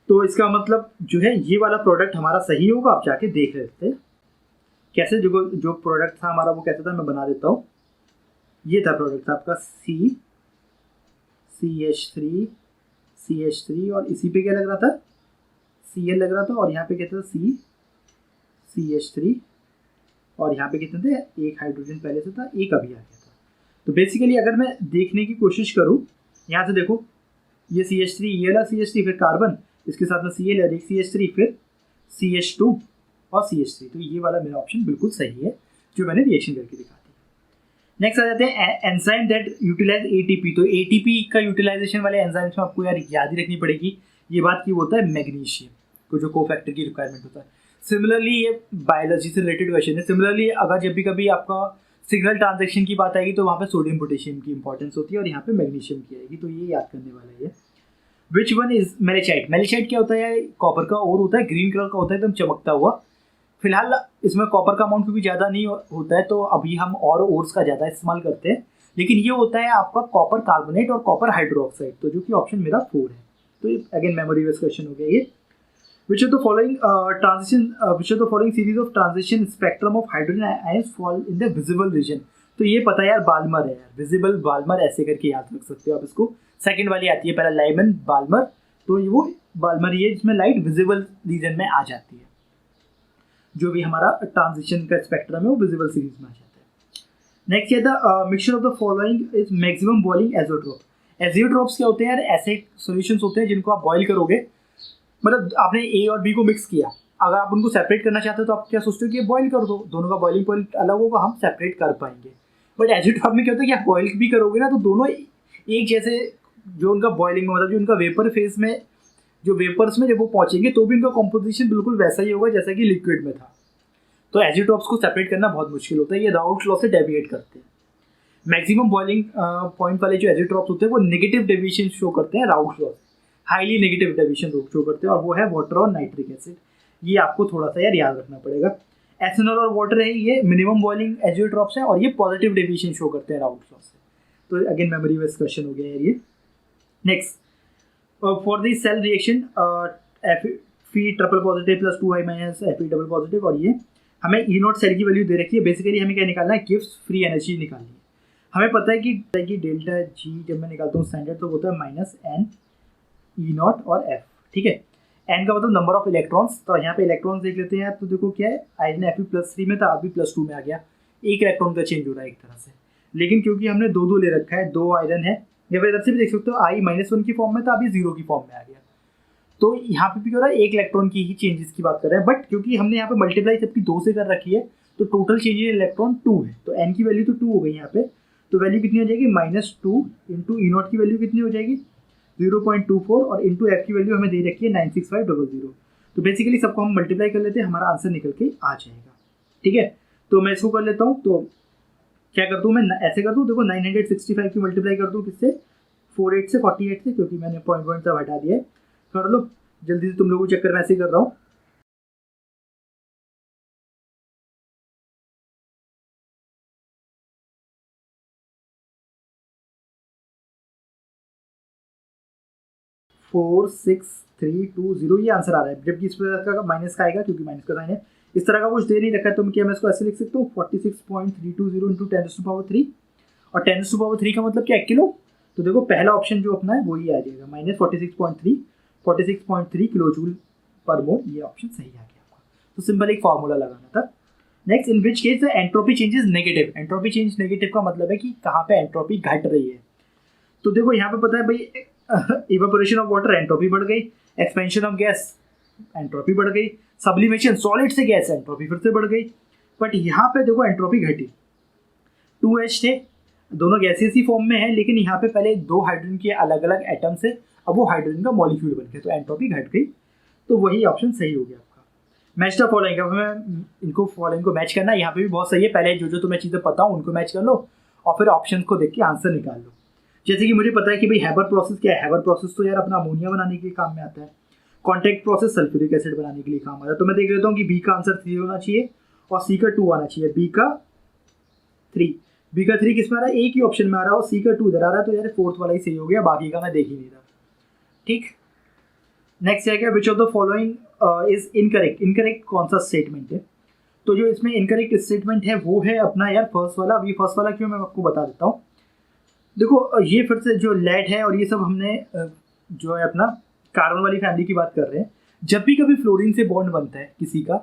तो इसका मतलब जो है ये वाला प्रोडक्ट हमारा सही होगा। आप जाके देख लेते हैं कैसे, जो प्रोडक्ट था हमारा वो कैसा था, मैं बना देता हूँ। ये था प्रोडक्ट था आपका CH3 और इसी पे क्या लग रहा था, Cl लग रहा था, और यहाँ पे क्या था CH3, और यहाँ पे कितने थे, एक हाइड्रोजन पहले से था, एक अभी आ गया था। तो बेसिकली अगर मैं देखने की कोशिश करूँ, यहाँ से देखो ये CH3, ये वाला CH3, फिर कार्बन, इसके साथ में Cl और एक CH3, फिर CH2 और CH3। तो ये वाला मेरा ऑप्शन बिल्कुल सही है जो मैंने रिएक्शन करके दिखा दी। नेक्स्ट आ जाते हैं एंजाइम दैट यूटिलाइज ATP। तो ATP का यूटिलाइजेशन वाले एंजाइम्स में आपको यार याद ही रखनी पड़ेगी ये बात की, होता है मैग्नीशियम। को जो कोफैक्टर की रिक्वायरमेंट होता है। सिमिलरली ये बायोलॉजी से रिलेटेड क्वेश्चन है। सिमिलरली अगर जब भी कभी आपका सिग्नल ट्रांजेक्शन की बात आएगी तो वहाँ पे सोडियम पोटेशियम की इंपॉर्टेंस होती है और यहाँ पे मैग्नीशियम की आएगी, तो ये याद करने वाला है। Which one is मेलेचाइट? मेलेचाइट क्या होता है? कॉपर का ओर होता है, ग्रीन कलर का होता है, एकदम चमकता हुआ। फिलहाल इसमें कॉपर का अमाउंट क्योंकि ज़्यादा नहीं होता है तो अभी हम और ओर्स का ज़्यादा इस्तेमाल करते हैं, लेकिन ये होता है आपका कॉपर कार्बोनेट और कॉपर हाइड्रोक्साइड, तो जो कि ऑप्शन मेरा 4 है। तो ये अगेन मेमोरी बेस्ड क्वेश्चन हो गया ये। Which of the following series of transition spectrum of hydrogen ions fall in the visible region? तो ये पता है यार, बाल्मर है यार, विजिबल बाल्मर ऐसे करके याद रख सकते हो आप इसको। सेकंड वाली आती है, पहला लाइमन बाल्मर, तो ये वो बाल्मर ये जिसमें लाइट विजिबल रीजन में आ जाती है। जो भी हमारा ट्रांजिशन का स्पेक्ट्रम है वो विजिबल सीरीज में आ जाता है। नेक्स्ट है the mixture of the following is maximum boiling azeotrope. Azeotropes क्या होते हैं यार? ऐसे सॉल्यूशंस होते हैं जिनको आप बॉईल करोगे, मतलब आपने ए और बी को मिक्स किया, अगर आप उनको सेपरेट करना चाहते हो तो आप क्या सोचते हो कि बॉईल कर दो, दोनों का बॉइलिंग पॉइंट अलग होगा, हम सेपरेट कर पाएंगे। बट एजियोट्रॉप में क्या होता है कि आप बॉईल भी करोगे ना तो दोनों एक जैसे, जो उनका बॉइलिंग में मतलब जो उनका वेपर फेज में, जो वेपर्स में जब वो पहुंचेंगे तो भी उनका कॉम्पोजिशन बिल्कुल वैसा ही होगा जैसा कि लिक्विड में था। तो एजियोट्रॉप्स को सेपरेट करना बहुत मुश्किल होता है, ये राउल्ट लॉ से डेविएट करते हैं। मैक्सिमम बॉइलिंग पॉइंट वाले जो एजियोट्रॉप्स होते हैं वो नेगेटिव डेविएशन शो करते हैं राउल्ट लॉ से, हाईली नेगेटिव डेविएशन शो करते हैं, और वो है वाटर और नाइट्रिक एसिड। ये आपको थोड़ा सा यार याद रखना पड़ेगा। एथेनॉल और वाटर है, ये मिनिमम बॉइलिंग एजियोट्रॉप्स हैं और ये पॉजिटिव डेविएशन शो करते हैं राउल्ट लॉ से। तो अगेन मेमोरी बेस्ड क्वेश्चन हो गया यार ये। Next, for the cell reaction Fe triple positive plus 2i minus Fe double positive, और ये हमें ई नॉट सेल की वैल्यू दे रखी है। बेसिकली हमें क्या निकालना है? गिब्स फ्री एनर्जी निकालनी है। हमें पता है कि डेल्टा जी जब मैं निकालता हूँ स्टैंडर्ड तो होता है माइनस एन ई नॉट और एफ, ठीक है। एन का मतलब नंबर ऑफ इलेक्ट्रॉन्स, तो यहाँ पे इलेक्ट्रॉन्स देख लेते हैं। तो देखो क्या है, आयरन Fe +3 में था, अभी +2 में आ गया, एक इलेक्ट्रॉन का चेंज हो रहा है एक तरह से। लेकिन क्योंकि हमने दो ले रखा है, 2 आयरन है, या फिर इधर से भी देख सकते हो I-1 की फॉर्म में था, अभी 0 की फॉर्म में आ गया। तो यहाँ पे भी हो रहा है एक इलेक्ट्रॉन की ही चेंजेस की बात कर रहे हैं, बट क्योंकि हमने यहाँ पे मल्टीप्लाई सबकी 2 से कर रखी है तो टोटल चेंज इन इलेक्ट्रॉन 2 है, तो एन की वैल्यू तो 2 हो गई यहाँ पे। तो वैल्यू कितनी हो जाएगी? -2 इंटू ई नॉट की वैल्यू कितनी हो जाएगी? 0.24, और इंटू एफ की वैल्यू हमें दे रखी है 96500। तो बेसिकली सबको हम मल्टीप्लाई कर लेते हैं, हमारा आंसर निकल के आ जाएगा, ठीक है। तो मैं इसको कर लेता हूँ, तो क्या कर दूँ मैं, ऐसे कर दूँ, देखो 965 की मल्टीप्लाई कर दूँ किससे? 48 से 48 से, क्योंकि मैंने पॉइंट सब हटा दिया है। कर लो जल्दी से, तुम लोगों को चक्कर में ऐसे कर रहा हूँ। फोर सिक्स 320 ये आंसर आ रहा है, जबकि इस तरह का माइनस का आएगा क्योंकि माइनस का साइन है। इस तरह का कुछ दे नहीं रखा है, तो क्या मैं इसको ऐसे लिख सकता हूँ 46.320 इंटू 10⁻3, और 10⁻3 का मतलब क्या है? किलो। तो देखो पहला ऑप्शन जो अपना है वही आ जाएगा, -46.3 किलो जूल पर मोल, ये ऑप्शन सही आ गया आपका। तो सिंपल एक फॉर्मूला लगाना था। Next, in which case the entropy change is negative. Entropy change negative का मतलब है कि कहाँ पे एंट्रोपी घट रही है। तो देखो यहाँ पे पता है भाई, इवेपोरेशन ऑफ वाटर एंट्रोपी बढ़ गई, एक्सपेंशन ऑफ गैस एंट्रोपी बढ़ गई, सब्लिमेशन सॉलिड से गैस एंट्रोपी फिर से बढ़ गई। बट यहाँ पे देखो एंट्रोपी घटी, 2H थे, दोनों गैसेस ही फॉर्म में है, लेकिन यहाँ पे पहले 2 हाइड्रोजन के अलग अलग एटम से अब वो हाइड्रोजन का मॉलिक्यूल बन गया, तो एंट्रोपी घट गई। तो वही ऑप्शन सही हो गया आपका। मैच द फॉलोइंग, अब हमें इनको फॉलोइंग को मैच करना है। यहाँ पे भी बहुत सही है, पहले जो तुम्हें चीज़ें पता हो उनको मैच कर लो और फिर ऑप्शन को देख के आंसर निकाल लो। जैसे कि मुझे पता है कि भाई हैबर प्रोसेस क्या है। हैबर प्रोसेस तो यार अपना अमोनिया बनाने के लिए काम में आता है। कॉन्टैक्ट प्रोसेस सल्फ्यूरिक एसिड बनाने के लिए काम आता है। तो मैं देख लेता हूँ कि बी का आंसर 3 होना चाहिए और सी का 2 आना चाहिए। बी का 3 किस में आ रहा है? एक ही ऑप्शन में आ रहा है और सी का 2 इधर आ रहा है, तो यार फोर्थ वाला ही सही हो गया, बाकी का मैं देख ही नहीं रहा। ठीक, नेक्स्ट है क्या, विच of the following is incorrect. Incorrect कौन सा स्टेटमेंट है? तो जो इसमें इनकरेक्ट स्टेटमेंट है वो है अपना यार फर्स्ट वाला। अभी फर्स्ट वाला क्यों, मैं आपको बता देता हूँ। देखो ये फिर से जो लेड है और ये सब हमने जो है अपना कार्बन वाली फैमिली की बात कर रहे हैं। जब भी कभी फ्लोरीन से बॉन्ड बनता है किसी का,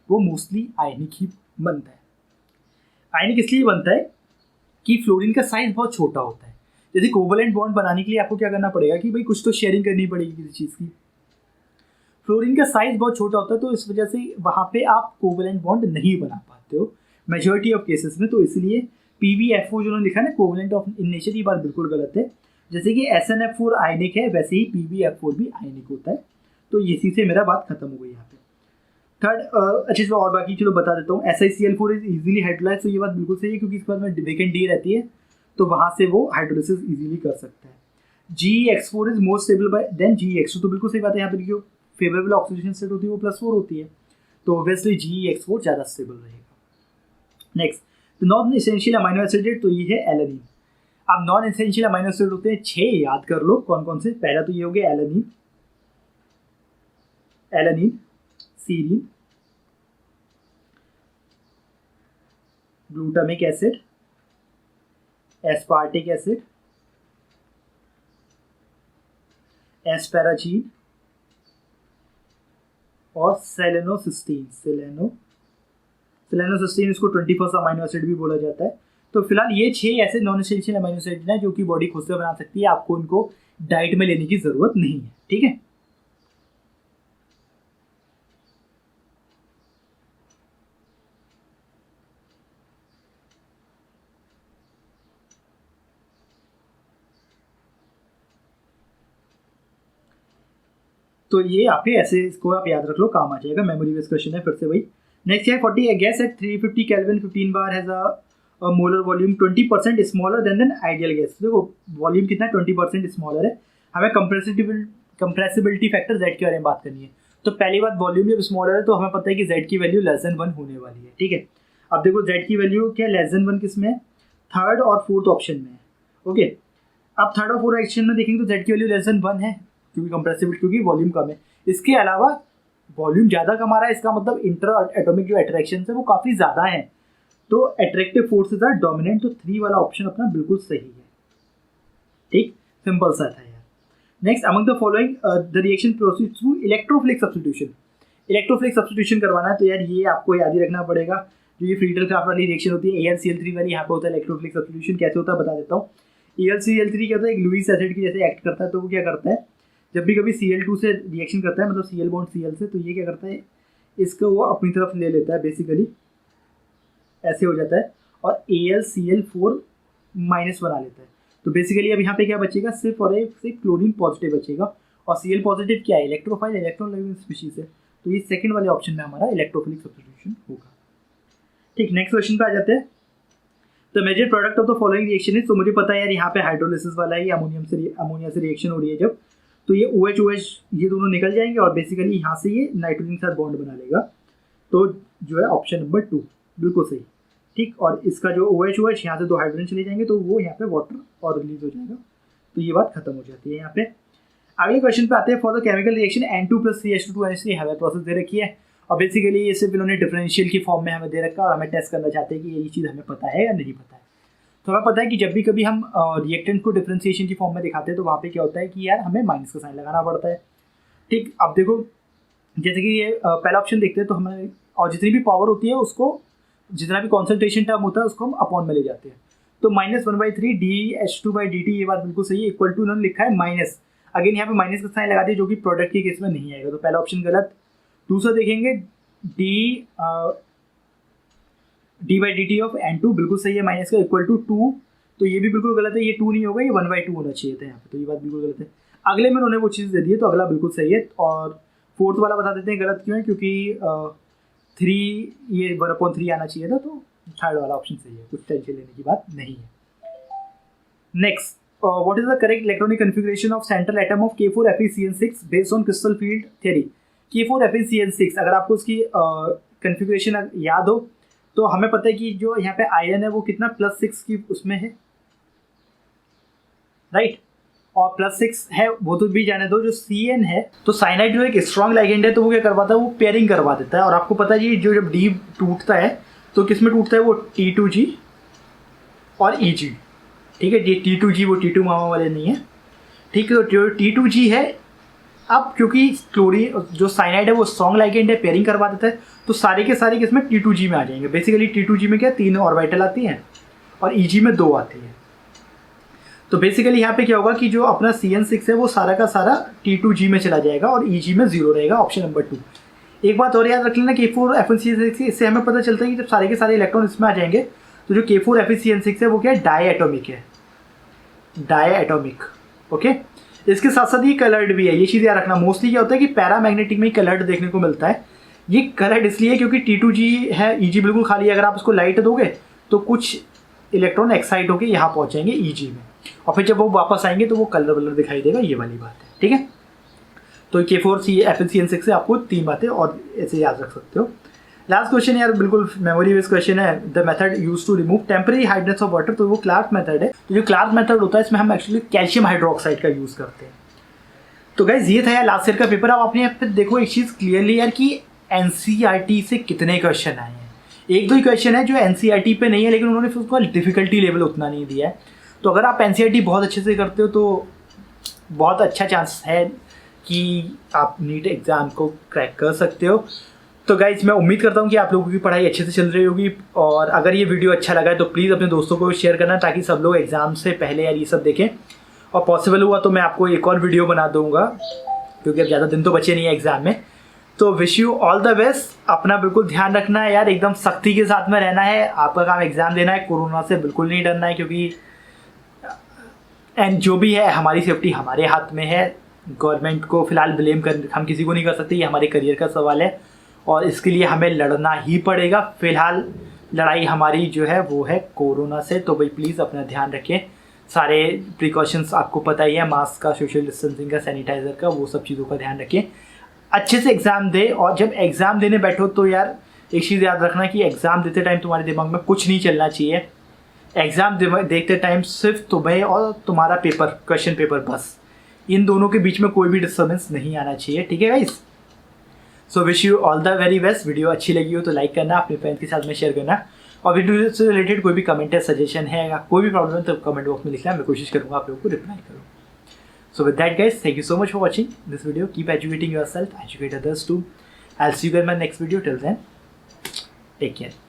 वो मोस्टली आयनिक ही बनता है। आयनिक इसलिए बनता है कि फ्लोरीन का साइज बहुत छोटा होता है। जैसे कोवलेंट बॉन्ड बनाने के लिए आपको क्या करना पड़ेगा कि भाई कुछ तो शेयरिंग करनी पड़ेगी किसी चीज़ की। फ्लोरीन का साइज बहुत छोटा होता है, तो इस वजह से वहाँ पे आप कोवलेंट बॉन्ड नहीं बना पाते हो मेजॉरिटी ऑफ केसेस में। तो इसलिए PbFO जो लिखा है ना, कोवलेंट ऑफ इन नेचर, ये बात बिल्कुल गलत है। जैसे कि SnF4 आयनिक है, वैसे ही PbF4 भी आयनिक होता है। तो इसी से मेरा बात खत्म हो गई यहाँ पे। थर्ड, अच्छे से और बाकी चलो बता देता हूँ, SiCl4 इज इजीली हाइड्रोलाइज, तो ये बात बिल्कुल सही है क्योंकि इसके बाद में वेकेंट डी रहती है तो वहाँ से वो हाइड्रोलिसिस इजीली कर सकता है। GeX4 is more stable by than GeX2, तो बिल्कुल सही बात है, यहाँ पे जो फेवरेबल ऑक्सीडेशन स्टेट होती है वो +4 होती है, तो ऑब्वियसली GeX4 ज़्यादा स्टेबल रहेगा। नेक्स्ट, तो नॉन एसेंशियल अमाइनो एसिड, तो ये है एलेनिन। अब नॉन एसेंशियल अमाइनो एसिड होते हैं 6, याद कर लो कौन कौन से। पहला तो ये हो गया alanine, serine, glutamic acid, aspartic acid, asparagine और सेलेनोसिस्टीन। सेलेनोसिस्टीन इसको 21st अमाइनो एसिड भी बोला जाता है। तो फिलहाल ये 6 ऐसे नॉन एसेंशियल अमाइनो एसिड हैं जो कि बॉडी खुद से बना सकती है, आपको उनको डाइट में लेने की जरूरत नहीं है, ठीक है। तो ये आपके ऐसे, इसको आप याद रख लो, काम आ जाएगा, मेमोरी बेस्ड क्वेश्चन है फिर से वही। नेक्स्ट है 40, gas at 350 kelvin 15 bar has a molar volume 20% smaller than ideal gas. देखो वॉल्यूम कितना 20% स्मॉलर है, हमें कंप्रेसिबिलिटी फैक्टर Z के बारे में बात करनी है। तो पहली बात, वॉल्यूम जब स्मॉलर है तो हमें पता है कि Z की वैल्यू <1 होने वाली है, ठीक है। अब देखो Z की वैल्यू क्या <1 किस में है, थर्ड और फोर्थ ऑप्शन में है, ओके। अब थर्ड और फोर्थ ऑप्शन में देखेंगे तो Z की वैल्यू <1 है क्योंकि कंप्रेसिबिलिटी, क्योंकि वॉल्यूम कम है। इसके अलावा वॉल्यूम ज़्यादा कमा रहा है, इसका मतलब इंटर एटॉमिक जो अट्रैक्शन है वो काफ़ी ज़्यादा है, तो अट्रैक्टिव फोर्सेज आर डोमिनेंट, तो 3 वाला ऑप्शन अपना बिल्कुल सही है, ठीक, सिंपल सा था यार। Next, among the following the reaction proceed through electrophilic substitution. Electrophilic substitution करवाना है तो यार ये आपको याद ही रखना पड़ेगा, जो ये फ्रीडल-क्राफ्ट वाली रिएक्शन होती है AlCl3 वाली, यहाँ पे होता है इलेक्ट्रोफिलिक सब्स्टिट्यूशन। कैसे होता है बता देता हूँ। AlCl3 क्या होता है, एक लुईस एसिड की जैसे एक्ट करता है, तो वो क्या करता है, जब भी कभी Cl2 से रिएक्शन करता है, मतलब Cl बॉन्ड Cl से, तो ये क्या करता है, इसको वो अपनी तरफ ले लेता है, बेसिकली ऐसे हो जाता है, और AlCl4 माइनस बना लेता है। तो बेसिकली अब यहाँ पे क्या बचेगा, सिर्फ और एक क्लोरीन पॉजिटिव बचेगा, और Cl पॉजिटिव क्या है, इलेक्ट्रोफाइल इलेक्ट्रॉन लिविंग स्पीशीज है, तो ये सेकंड वाले ऑप्शन में हमारा इलेक्ट्रोफिलिक सब्स्टिट्यूशन होगा, ठीक। नेक्स्ट क्वेश्चन पे आ जाते हैं। तो major product of the following reaction is, तो मुझे पता है यार यहाँ पे हाइड्रोलिसिस वाला है, अमोनिया से रिएक्शन हो रही है जब, तो ये OH ये दोनों निकल जाएंगे और बेसिकली यहाँ से ये नाइट्रोजन के साथ बॉन्ड बना लेगा, तो जो है ऑप्शन नंबर 2 बिल्कुल सही, ठीक। और इसका जो OH यहाँ से 2 हाइड्रोजन चले जाएंगे तो वो यहाँ पे वाटर और रिलीज हो जाएगा, तो ये बात खत्म हो जाती है यहाँ पे। अगले क्वेश्चन पे आते हैं। For the chemical reaction N2 + 3H2 हमें प्रोसेस दे रखी है, और बेसिकली ये सिर्फ इन्होंने डिफरेंशियल की फॉर्म में हमें दे रखा है, और हमें टेस्ट करना चाहते हैं कि ये चीज़ हमें पता है या नहीं पता है। तो हमें पता है कि जब भी कभी हम रिएक्टेंट को डिफरेंशिएशन की फॉर्म में दिखाते हैं तो वहाँ पे क्या होता है कि यार हमें माइनस का साइन लगाना पड़ता है, ठीक। अब देखो जैसे कि ये पहला ऑप्शन देखते हैं तो हमें, और जितनी भी पावर होती है उसको, जितना भी कॉन्सेंट्रेशन टर्म होता है उसको हम अपॉन में ले जाते हैं, तो -1/3 dH2/dt, ये बात बिल्कुल सही है, इक्वल टू उन्होंने लिखा है माइनस, अगेन यहाँ पे माइनस का साइन लगा दिया जो कि प्रोडक्ट के केस में नहीं आएगा, तो पहला ऑप्शन गलत। दूसरा देखेंगे d/dt ऑफ N2 बिल्कुल सही है, माइनस का, इक्वल टू 2, तो ये भी बिल्कुल गलत है, ये 2 नहीं होगा, ये 1/2 होना चाहिए था यहाँ पे, तो ये बात बिल्कुल गलत है। अगले में उन्होंने वो चीज़ दे दी है तो अगला बिल्कुल सही है, और फोर्थ वाला बता देते हैं गलत क्यों है, क्योंकि 3 ये 1/3 आना चाहिए था, तो थर्ड वाला ऑप्शन सही है, कुछ टेंशन लेने की बात नहीं है। Next, what is the correct electronic configuration of central atom of K4Fe(CN6) based on crystal field theory. K4Fe(CN6) अगर आपको उसकी कन्फिगरेशन याद हो तो हमें पता है कि जो यहाँ पे आयरन है वो कितना +6 की उसमें है, राइट, और +6 है वो तो भी जाने दो, जो Cn है, तो साइनाइड जो एक स्ट्रॉन्ग लाइगेंड है तो वो क्या करवाता है, वो पेयरिंग करवा देता है, और आपको पता है जी जो जब D टूटता है तो किस में टूटता है, वो T2G और Eg, ठीक है। T2G वो T2 मामा वाले नहीं है, ठीक है। तो जो T2G है, अब क्योंकि क्लोरीन जो साइनाइड है वो स्ट्रॉन्ग लाइगेंड है, पेयरिंग करवा देता है, तो सारे के सारे किसमें T2G में आ जाएंगे। बेसिकली T2G में क्या 3 ऑर्बिटल आती हैं और Eg में 2 आती है, तो बेसिकली यहाँ पे क्या होगा कि जो अपना CN6 है वो सारा का सारा T2G में चला जाएगा और Eg में 0 रहेगा, ऑप्शन नंबर 2। एक बात और याद रख लेना, K4Fe(CN6), इससे हमें पता चलता है कि जब सारे के सारे इलेक्ट्रॉन इसमें आ जाएंगे तो जो K4Fe(CN6) है वो क्या है, डाई एटॉमिक है, डाई एटॉमिक, ओके। इसके साथ साथ ये कलर्ड भी है, ये चीज़ याद रखना। मोस्टली क्या होता है कि पैरामैग्नेटिक में ही कलर्ड देखने को मिलता है। ये कलर्ड इसलिए क्योंकि T2G है, EG बिल्कुल खाली है। अगर आप उसको लाइट दोगे तो कुछ इलेक्ट्रॉन एक्साइट होकर यहाँ पहुँचेंगे EG में, और फिर जब वो वापस आएंगे तो वो कलर दिखाई देगा, ये वाली बात है, ठीक है। तो K4C FNCN6 से आपको 3 बातें और ऐसे याद रख सकते हो। लास्ट क्वेश्चन यार बिल्कुल मेमोरी बेस्ड क्वेश्चन है। The method use to remove temporary hardness of water, तो वो क्लार्क मेथड है। तो जो क्लार्क मेथड होता है इसमें हम एक्चुअली कैल्शियम हाइड्रोक्साइड का यूज़ करते हैं। तो गाइज ये था यार लास्ट ईयर का पेपर। अब आपने यहाँ पे देखो एक चीज़ क्लियरली यार कि NCERT से कितने क्वेश्चन आए हैं। एक दो ही क्वेश्चन है जो NCERT पे नहीं है, लेकिन उन्होंने फिर उसका डिफिकल्टी लेवल उतना नहीं दिया है। तो अगर आप NCERT बहुत अच्छे से करते हो तो बहुत अच्छा चांस है कि आप नीट एग्ज़ाम को क्रैक कर सकते हो। तो गाइज मैं उम्मीद करता हूँ कि आप लोगों की पढ़ाई अच्छे से चल रही होगी, और अगर ये वीडियो अच्छा लगा है तो प्लीज़ अपने दोस्तों को शेयर करना, ताकि सब लोग एग्ज़ाम से पहले यार ये सब देखें। और पॉसिबल हुआ तो मैं आपको एक और वीडियो बना दूंगा, क्योंकि अब ज़्यादा दिन तो बचे नहीं है एग्ज़ाम में। तो wish you all the best. अपना बिल्कुल ध्यान रखना है यार, एकदम सख्ती के साथ में रहना है। आपका काम एग्ज़ाम देना है, कोरोना से बिल्कुल नहीं डरना है, क्योंकि एंड जो भी है हमारी सेफ्टी हमारे हाथ में है। गवर्नमेंट को फ़िलहाल ब्लेम कर हम किसी को नहीं कर सकते, ये हमारे करियर का सवाल है और इसके लिए हमें लड़ना ही पड़ेगा। फ़िलहाल लड़ाई हमारी जो है वो है कोरोना से। तो भाई प्लीज़ अपना ध्यान रखें, सारे प्रिकॉशंस आपको पता ही है, मास्क का, सोशल डिस्टेंसिंग का, सैनिटाइज़र का, वो सब चीज़ों का ध्यान रखें। अच्छे से एग्ज़ाम दे, और जब एग्ज़ाम देने बैठो तो यार एक चीज़ याद रखना कि एग्ज़ाम देते टाइम तुम्हारे दिमाग में कुछ नहीं चलना चाहिए। एग्ज़ाम देखते टाइम सिर्फ तुम्हें और तुम्हारा पेपर, क्वेश्चन पेपर, बस इन दोनों के बीच में कोई भी डिस्टर्बेंस नहीं आना चाहिए, ठीक है guys. So wish you all the very best. Video अच्छी लगी हो तो लाइक करना, अपने फ्रेंड्स के साथ में शेयर करना, और वीडियो से रिलेटेड कोई भी कमेंट है, सजेशन है या कोई भी प्रॉब्लम है तो कमेंट बॉक्स में लिखना, मैं कोशिश करूँगा आप लोगों को रिप्लाई करूँ। So with that guys, thank you so much for watching this video. Keep educating yourself, educate others too. I will see you in my next video. Till then take care.